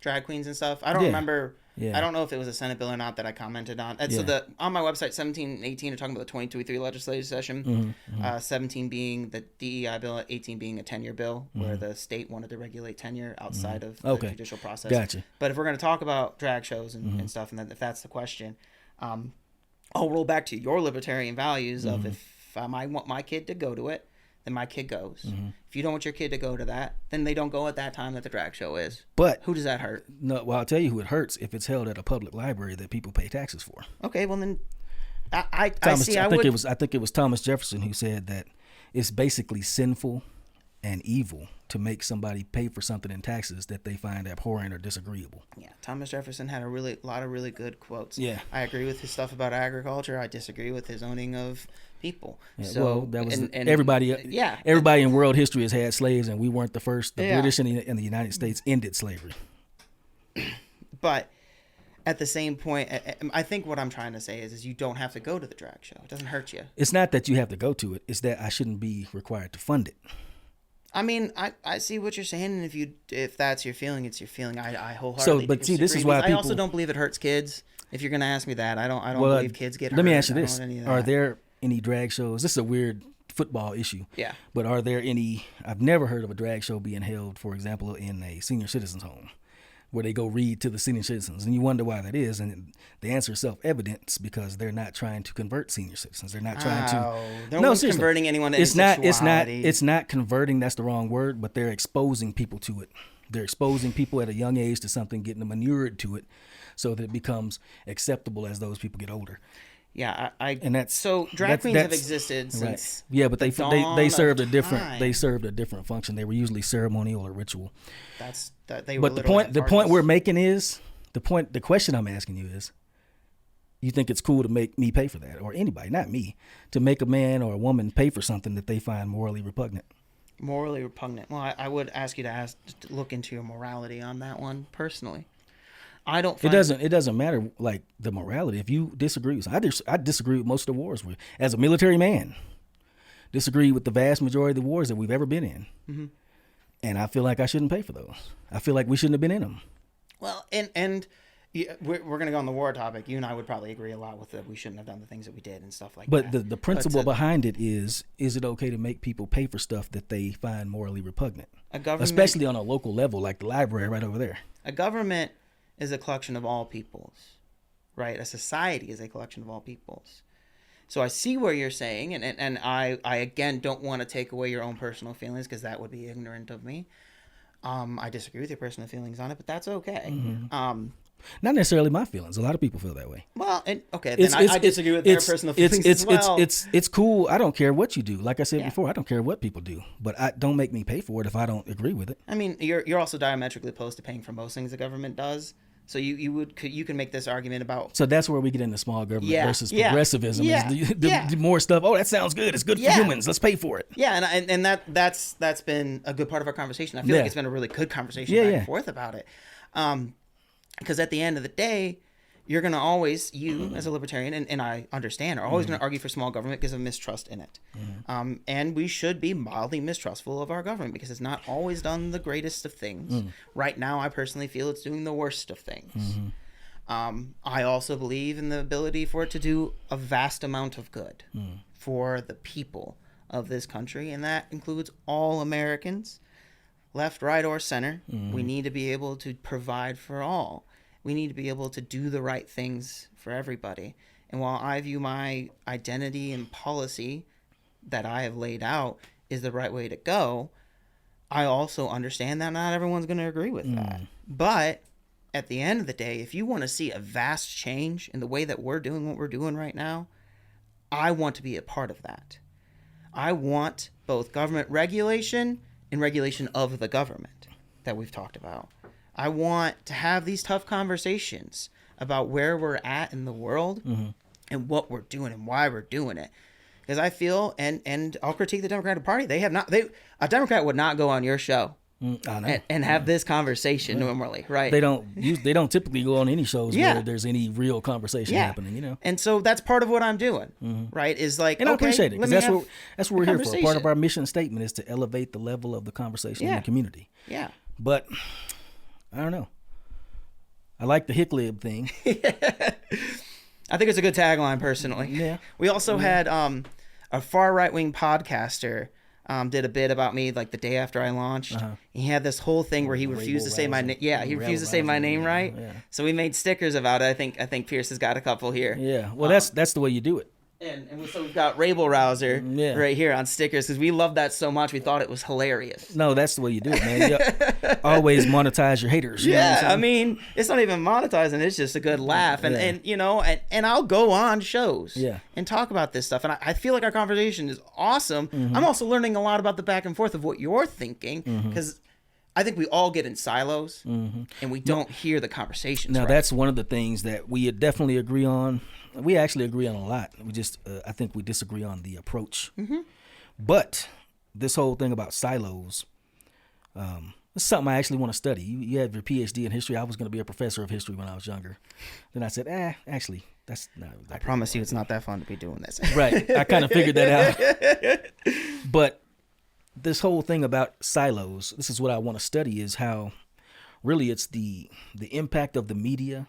drag queens and stuff. I don't remember. Yeah. I don't know if it was a Senate bill or not that I commented on. And so on my website, 17 and 18 are talking about the 2023 legislative session. 17 being the DEI bill, 18 being a tenure bill, where the state wanted to regulate tenure outside of the judicial process. Gotcha. But if we're going to talk about drag shows and stuff, and if that's the question, I'll roll back to your libertarian values of if I want my kid to go to it, then my kid goes. If you don't want your kid to go to that, then they don't go at that time that the drag show is. But who does that hurt? No, well, I'll tell you who it hurts: if it's held at a public library that people pay taxes for. Okay, well then, I think it was Thomas Jefferson who said that it's basically sinful and evil to make somebody pay for something in taxes that they find abhorrent or disagreeable. Yeah, Thomas Jefferson had a lot of really good quotes. Yeah, I agree with his stuff about agriculture. I disagree with his owning of people. Yeah, so well, that was everybody. Everybody in world history has had slaves, and we weren't the first. The British and the United States ended slavery. But at the same point, I think what I'm trying to say is you don't have to go to the drag show. It doesn't hurt you. It's not that you have to go to it. It's that I shouldn't be required to fund it. I mean, I see what you're saying, and if that's your feeling, it's your feeling. I wholeheartedly. So, but see, this is why I also don't believe it hurts kids. If you're going to ask me that, I don't believe kids get hurt. Let me ask you this: are there any drag shows? This is a weird football issue. Yeah. But are there any? I've never heard of a drag show being held, for example, in a senior citizens home, where they go read to the senior citizens, and you wonder why that is, and the answer is self-evident. It's because they're not trying to convert senior citizens. They're not trying to. No, seriously, converting anyone to sexuality. It's not converting. That's the wrong word, but they're exposing people to it. They're exposing people at a young age to something, getting them inured to it, so that it becomes acceptable as those people get older. Yeah, drag queens have existed since. Right. Yeah, but they served a different function. They were usually ceremonial or ritual. But the point we're making is the question I'm asking you is, you think it's cool to make me pay for that, or anybody, not me, to make a man or a woman pay for something that they find morally repugnant? Morally repugnant. Well, I would ask you to look into your morality on that one personally. I don't. It doesn't matter, like, the morality. If you disagree with, I disagree with most of the wars. As a military man, disagree with the vast majority of the wars that we've ever been in. And I feel like I shouldn't pay for those. I feel like we shouldn't have been in them. Well, and we're going to go on the war topic. You and I would probably agree a lot with that. We shouldn't have done the things that we did and stuff like that. But the principle behind it is it okay to make people pay for stuff that they find morally repugnant? Especially on a local level, like the library right over there. A government is a collection of all peoples, right? A society is a collection of all peoples. So I see where you're saying, and I again don't want to take away your own personal feelings because that would be ignorant of me. I disagree with your personal feelings on it, but that's okay. Not necessarily my feelings. A lot of people feel that way. Well, I disagree with their personal feelings as well. It's cool. I don't care what you do. Like I said before, I don't care what people do. But don't make me pay for it if I don't agree with it. I mean, you're also diametrically opposed to paying for most things the government does. So you can make this argument about. So that's where we get into small government versus progressivism. The more stuff. Oh, that sounds good. It's good for humans. Let's pay for it. Yeah, and that's been a good part of our conversation. I feel like it's been a really good conversation back and forth about it. Because at the end of the day, you're going to always, you as a libertarian, and I understand, are always going to argue for small government because of mistrust in it. And we should be mildly mistrustful of our government because it's not always done the greatest of things. Right now, I personally feel it's doing the worst of things. I also believe in the ability for it to do a vast amount of good for the people of this country, and that includes all Americans, left, right, or center. We need to be able to provide for all. We need to be able to do the right things for everybody. And while I view my identity and policy that I have laid out is the right way to go, I also understand that not everyone's going to agree with that. But at the end of the day, if you want to see a vast change in the way that we're doing what we're doing right now, I want to be a part of that. I want both government regulation and regulation of the government that we've talked about. I want to have these tough conversations about where we're at in the world and what we're doing and why we're doing it. Because I feel, and I'll critique the Democratic Party, a Democrat would not go on your show and have this conversation normally, right? They don't typically go on any shows where there's any real conversation happening, you know. And so that's part of what I'm doing, right? Is like, and I appreciate it because that's what we're here for. Part of our mission statement is to elevate the level of the conversation in the community. Yeah. But I don't know. I like the Hick-Lib thing. I think it's a good tagline, personally. Yeah. We also had a far right-wing podcaster did a bit about me like the day after I launched. He had this whole thing where he refused to say my name. Yeah, he refused to say my name right. Yeah. So we made stickers about it. I think Pierce has got a couple here. Yeah. Well, that's the way you do it. And so we've got Rable Rouser right here on stickers because we love that so much. We thought it was hilarious. No, that's the way you do it, man. You always monetize your haters. You know I mean, it's not even monetizing. It's just a good laugh. And you know, and I'll go on shows and talk about this stuff. And I feel like our conversation is awesome. I'm also learning a lot about the back and forth of what you're thinking because I think we all get in silos and we don't hear the conversations. Now, that's one of the things that we definitely agree on. We actually agree on a lot. We just, I think we disagree on the approach. But this whole thing about silos, it's something I actually want to study. You have your PhD in history. I was going to be a professor of history when I was younger. Then I said, actually, that's not. I promise you it's not that fun to be doing this. Right. I kind of figured that out. But this whole thing about silos, this is what I want to study, is how really it's the impact of the media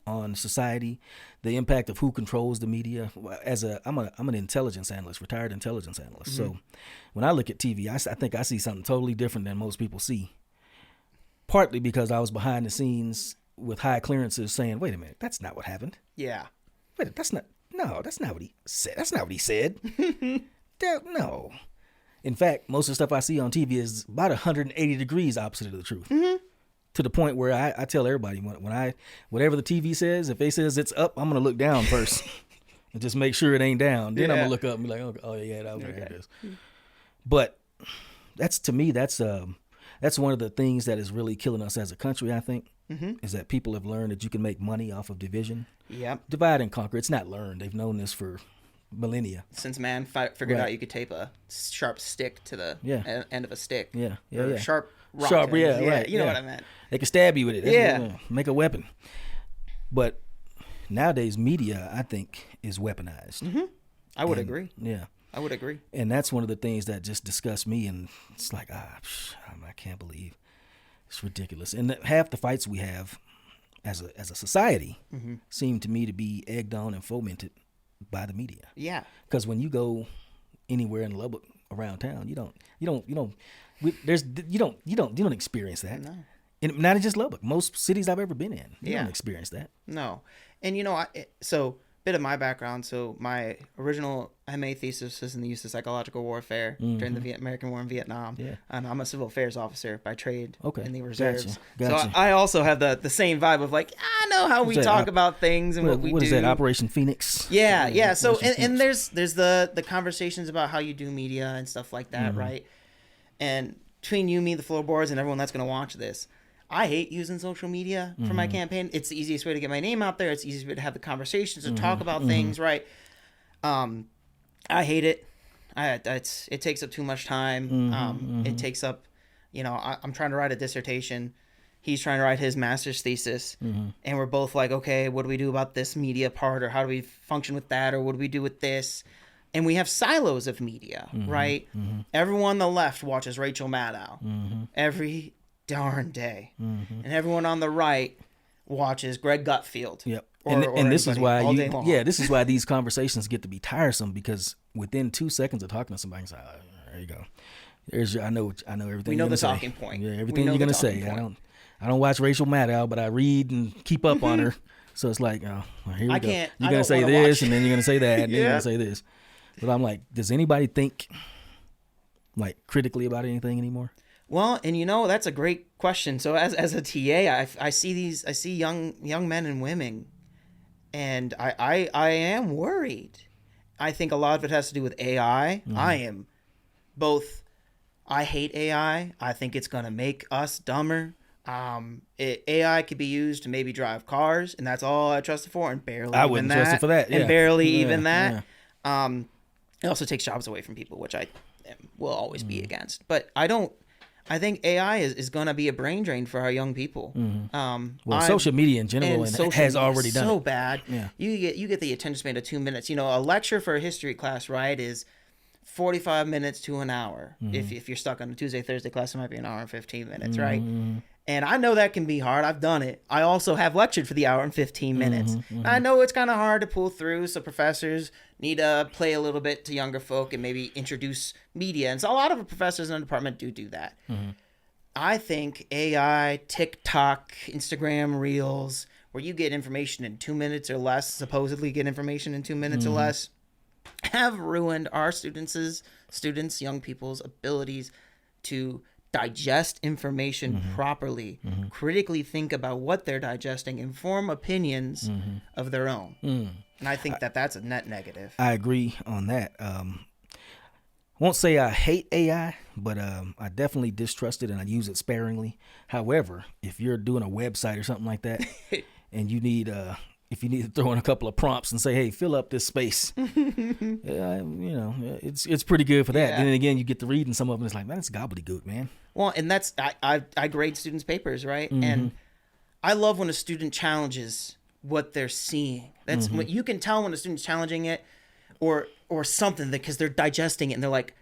on society, the impact of who controls the media. I'm an intelligence analyst, retired intelligence analyst. So when I look at TV, I think I see something totally different than most people see. Partly because I was behind the scenes with high clearances saying, wait a minute, that's not what happened. Yeah. Wait, that's not what he said. That's not what he said. No. In fact, most of the stuff I see on TV is about 180 degrees opposite of the truth. To the point where I tell everybody whatever the TV says, if they says it's up, I'm gonna look down first and just make sure it ain't down. Then I'm gonna look up and be like, oh yeah, that was what it is. But that's one of the things that is really killing us as a country. I think is that people have learned that you can make money off of division. Yep. Divide and conquer. It's not learned. They've known this for millennia. Since man figured out you could tape a sharp stick to the end of a stick. Sharp rock. Sharp, right. You know what I meant. They can stab you with it. Make a weapon. But nowadays, media, I think, is weaponized. I would agree. Yeah. I would agree. And that's one of the things that just disgusts me. And it's like, I can't believe it's ridiculous. And half the fights we have as a society seem to me to be egged on and fomented by the media. Yeah. Because when you go anywhere in Lubbock around town, you don't experience that. No. And not just Lubbock. Most cities I've ever been in, you don't experience that. No. And so bit of my background. So my original MA thesis was in the use of psychological warfare during the American War in Vietnam. Yeah. And I'm a civil affairs officer by trade in the reserves. Gotcha. So I also have the same vibe of like, I know how we talk about things and what we do. What is that, Operation Phoenix? Yeah, yeah. So and there's the conversations about how you do media and stuff like that, right? And between you, me, the floorboards, and everyone that's going to watch this, I hate using social media for my campaign. It's the easiest way to get my name out there. It's the easiest way to have the conversations, to talk about things, right? I hate it. It takes up too much time. It takes up, I'm trying to write a dissertation. He's trying to write his master's thesis. And we're both like, okay, what do we do about this media part? Or how do we function with that? Or what do we do with this? And we have silos of media, right? Everyone on the left watches Rachel Maddow every darn day. And everyone on the right watches Greg Gutfield. Yep. And this is why this is why these conversations get to be tiresome, because within 2 seconds of talking to somebody, it's like, oh, there you go. I know everything. We know the talking point. Yeah, everything you're gonna say. Point. I don't watch Rachel Maddow, but I read and keep up on her. So it's like, oh, well, here we go. You're gonna say this, and then you're gonna say that, and then you're gonna say this. But I'm like, does anybody think like critically about anything anymore? Well, and that's a great question. So as a TA, I see young men and women, and I am worried. I think a lot of it has to do with AI. I hate AI. I think it's going to make us dumber. AI could be used to maybe drive cars, and that's all I trust it for, and barely I wouldn't trust it for that. And barely even that. Yeah. It also takes jobs away from people, which I will always be against. But I think AI is going to be a brain drain for our young people. Social media in general has already done so it. Bad. Yeah. You get the attention span of 2 minutes. A lecture for a history class, right, is 45 minutes to an hour. If you're stuck on a Tuesday, Thursday class, it might be an hour and 15 minutes, right? And I know that can be hard. I've done it. I also have lectured for the hour and 15 minutes. I know it's kind of hard to pull through, so professors need to play a little bit to younger folk and maybe introduce media. And so a lot of professors in the department do that. I think AI, TikTok, Instagram Reels, where you get information in 2 minutes or less, supposedly get information in 2 minutes or less, have ruined our students, young people's abilities to digest information properly, critically think about what they're digesting, and form opinions of their own. And I think that's a net negative. I agree on that. Won't say I hate AI, but I definitely distrust it and I use it sparingly. However, if you're doing a website or something like that, and you need if you need to throw in a couple of prompts and say, hey, fill up this space, it's pretty good for that. Yeah. And then again, you get to reading some of them, it's like, man, it's gobbledygook, man. Well, and that's, I grade students' papers, right? And I love when a student challenges what they're seeing. That's what you can tell when a student's challenging it or something, because they're digesting it and they're like,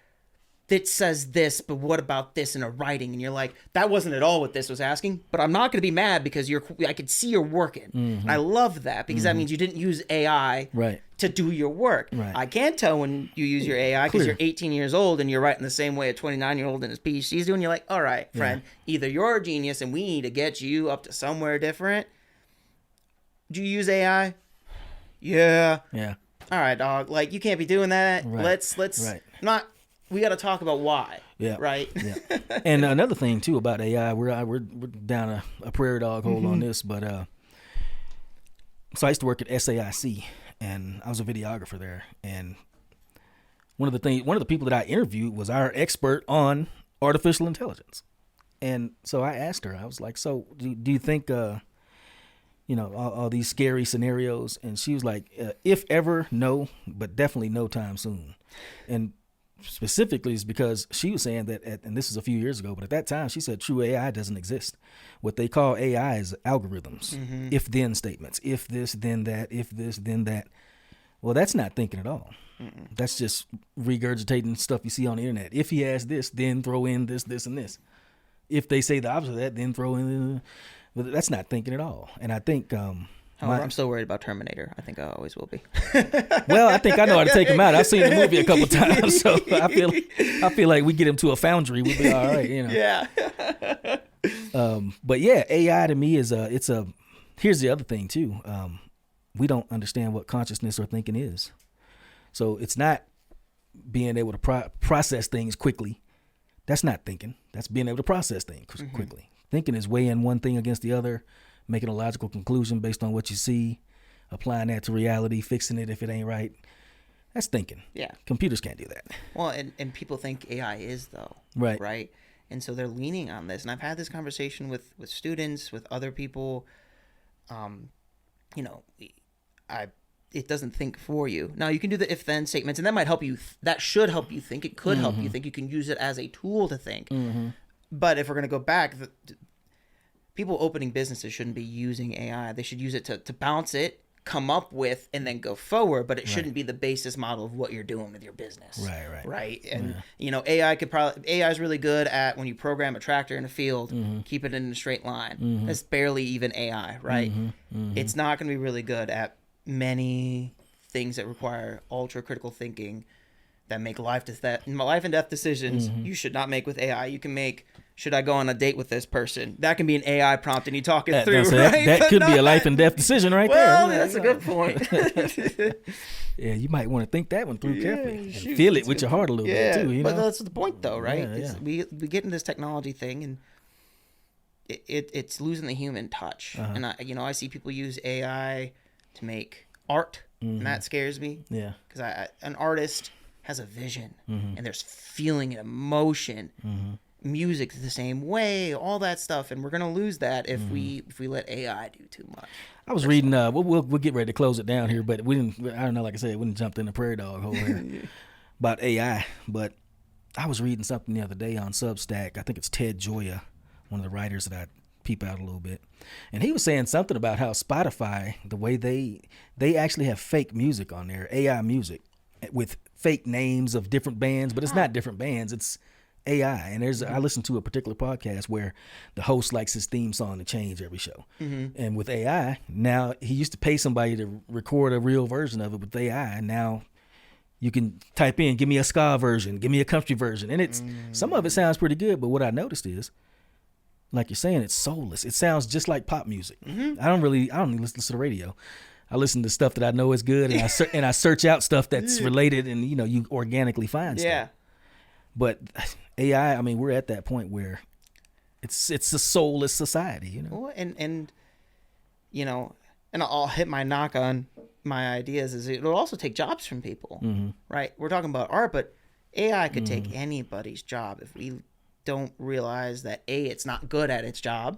it says this, but what about this in a writing? And you're like, that wasn't at all what this was asking, but I'm not going to be mad because I could see you're working. And I love that, because that means you didn't use AI to do your work. Right. I can't tell when you use your AI because you're 18 years old and you're writing the same way a 29-year-old in his PhD is doing. You're like, all right, friend, either you're a genius and we need to get you up to somewhere different. Do you use AI? Yeah. All right, dog. Like, you can't be doing that. Let's we got to talk about why. Yeah. Right. Yeah. And another thing too about AI, we're down a prairie dog hole on this, but so I used to work at SAIC, and I was a videographer there. And one of the people that I interviewed was our expert on artificial intelligence. And so I asked her, I was like, so do you think, all these scary scenarios? And she was like, if ever, no, but definitely no time soon. And specifically is because she was saying that, and this is a few years ago, but at that time she said true AI doesn't exist. What they call AI is algorithms, if then statements, if this then that, if this then that. Well, that's not thinking at all. That's just regurgitating stuff you see on the internet. If he asks this, then throw in this, this, and this. If they say the opposite of that, then throw in. But that's not thinking at all. And I think. However, I'm still worried about Terminator. I think I always will be. Well, I think I know how to take him out. I've seen the movie a couple times, so I feel like we get him to a foundry, we'll be all right. Yeah. But yeah, AI to me is here's the other thing too. We don't understand what consciousness or thinking is. So it's not being able to process things quickly. That's not thinking. That's being able to process things quickly. Thinking is weighing one thing against the other, making a logical conclusion based on what you see, applying that to reality, fixing it if it ain't right. That's thinking. Yeah. Computers can't do that. Well, and people think AI is, though. Right. Right? And so they're leaning on this. And I've had this conversation with students, with other people. It doesn't think for you. Now, you can do the if-then statements, and that might help you. That should help you think. It could help you think. You can use it as a tool to think. But if we're going to go back, people opening businesses shouldn't be using AI. They should use it to bounce it, come up with, and then go forward. But it shouldn't be the basis model of what you're doing with your business. Right. And AI is really good at when you program a tractor in a field, keep it in a straight line. That's barely even AI, right? It's not going to be really good at many things that require ultra critical thinking that make life and death decisions you should not make with AI. You can make, should I go on a date with this person? That can be an AI prompt and you talk it through, right? That could be a life and death decision right there. Well, that's a good point. Yeah, you might want to think that one through carefully. And feel it with your heart a little bit too. But that's the point though, right? Yeah. We get in this technology thing and it's losing the human touch. And I see people use AI to make art, and that scares me. Yeah, because an artist has a vision, and there's feeling and emotion. Music's the same way, all that stuff, and we're gonna lose that if we let AI do too much. I was reading. We'll get ready to close it down here, but we didn't. I don't know. Like I said, we didn't jump in the prairie dog hole here about AI. But I was reading something the other day on Substack. I think it's Ted Gioia, one of the writers that I peep out a little bit, and he was saying something about how Spotify, the way they actually have fake music on there, AI music with fake names of different bands, but it's not different bands, it's AI. And I listened to a particular podcast where the host likes his theme song to change every show. And with AI, now he used to pay somebody to record a real version of it. With AI, and now you can type in, give me a ska version, give me a country version. And it's some of it sounds pretty good, but what I noticed is, like you're saying, it's soulless. It sounds just like pop music. I don't even listen to the radio. I listen to stuff that I know is good, and I search out stuff that's related, and you organically find stuff. But AI, I mean, we're at that point where it's a soulless society, Well, and I'll hit my knock on my ideas is it'll also take jobs from people, right? We're talking about art, but AI could take anybody's job if we don't realize that it's not good at its job,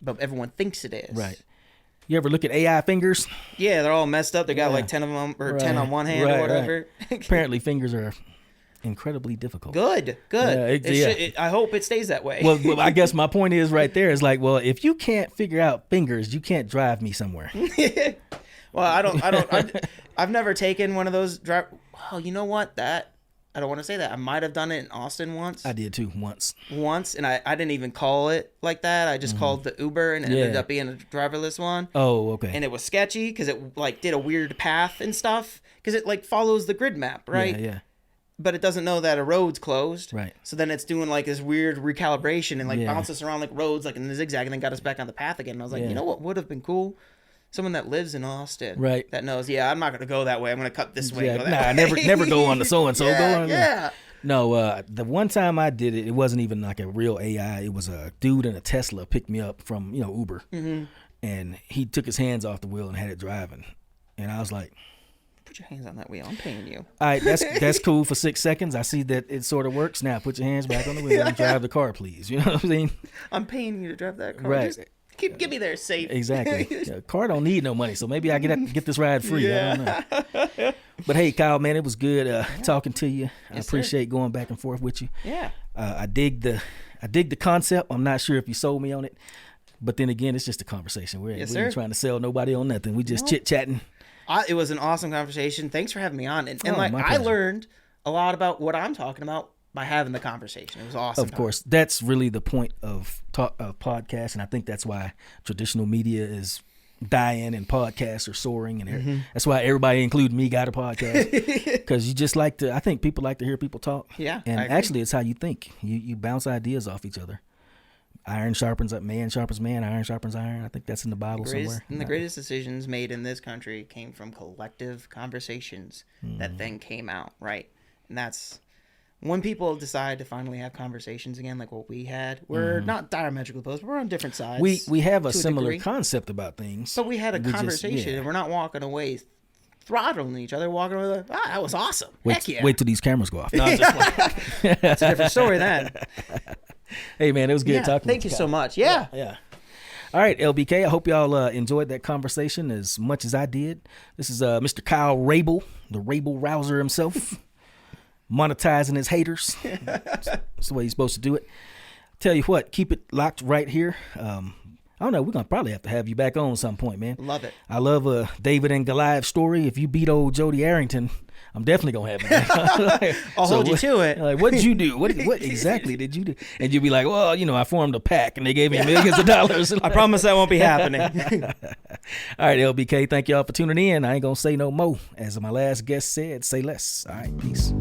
but everyone thinks it is. Right. You ever look at AI fingers? Yeah, they're all messed up. They got like 10 of them, or 10 on one hand or whatever. Apparently, fingers are incredibly difficult. Good. I hope it stays that way. Well, I guess my point is right there is like, well, if you can't figure out fingers, you can't drive me somewhere. Well, I've never taken one of those drive. Well, you know what? I don't want to say that. I might have done it in Austin once. I did too, once, and I didn't even call it like that. I just called the Uber, and it ended up being a driverless one. Oh, okay. And it was sketchy because it like did a weird path and stuff because it like follows the grid map, right? Yeah. But it doesn't know that a road's closed. Right. So then it's doing like this weird recalibration and like bounces around like roads like in the zigzag and then got us back on the path again. And I was like, you know what would have been cool? Someone that lives in Austin, right? That knows, I'm not gonna go that way. I'm gonna cut this way. Go that way. Never go on the so and so. Go on. Yeah. No, the one time I did it, it wasn't even like a real AI. It was a dude in a Tesla picked me up from Uber, and he took his hands off the wheel and had it driving, and I was like, "Put your hands on that wheel. I'm paying you." All right, that's cool for 6 seconds. I see that it sort of works. Now put your hands back on the wheel and drive the car, please. You know what I'm saying? I'm paying you to drive that car. Right. Just get me there safe. Exactly. Car don't need no money, so maybe I get this ride free. I don't know. But hey, Kyle, man, it was good talking to you. I appreciate going back and forth with you. Yeah. I dig the concept. I'm not sure if you sold me on it, but then again, it's just a conversation. We ain't trying to sell nobody on nothing. We just chit chatting. It was an awesome conversation. Thanks for having me on. And like, my I pleasure. learned a lot about what I'm talking about by having the conversation. It was awesome. Of course, that's really the point of podcasts, and I think that's why traditional media is dying and podcasts are soaring, and that's why everybody, including me, got a podcast, because you just like to. I think people like to hear people talk. Yeah, and I agree. actually, it's how you think. You bounce ideas off each other. Iron sharpens man, sharpens man. Iron sharpens iron. I think that's in the Bible somewhere. And the greatest decisions made in this country came from collective conversations that then came out, right? And that's when people decide to finally have conversations again, like what we had. We're not diametrically opposed, but we're on different sides. We have a to similar degree. concept about things. But we had a conversation, yeah. and we're not walking away throttling each other, walking away like, that was awesome. Heck yeah. Wait till these cameras go off. No, I'm just playing. It's a different story then. Hey, man, it was good talking Thank to you so much. Yeah. All right, LBK, I hope y'all enjoyed that conversation as much as I did. This is Mr. Kyle Rable, the Rable rouser himself, monetizing his haters. That's the way he's supposed to do it. Tell you what, keep it locked right here. I don't know, we're going to probably have to have you back on at some point, man. Love it. I love David and Goliath story. If you beat old Jodie Arrington, I'm definitely going to have you back. I'll hold you to it. Like, what did you do? What exactly did you do? And you'd be like, well, I formed a PAC and they gave me millions of dollars. I promise that won't be happening. All right, LBK, thank y'all for tuning in. I ain't going to say no more. As my last guest said, say less. All right, peace.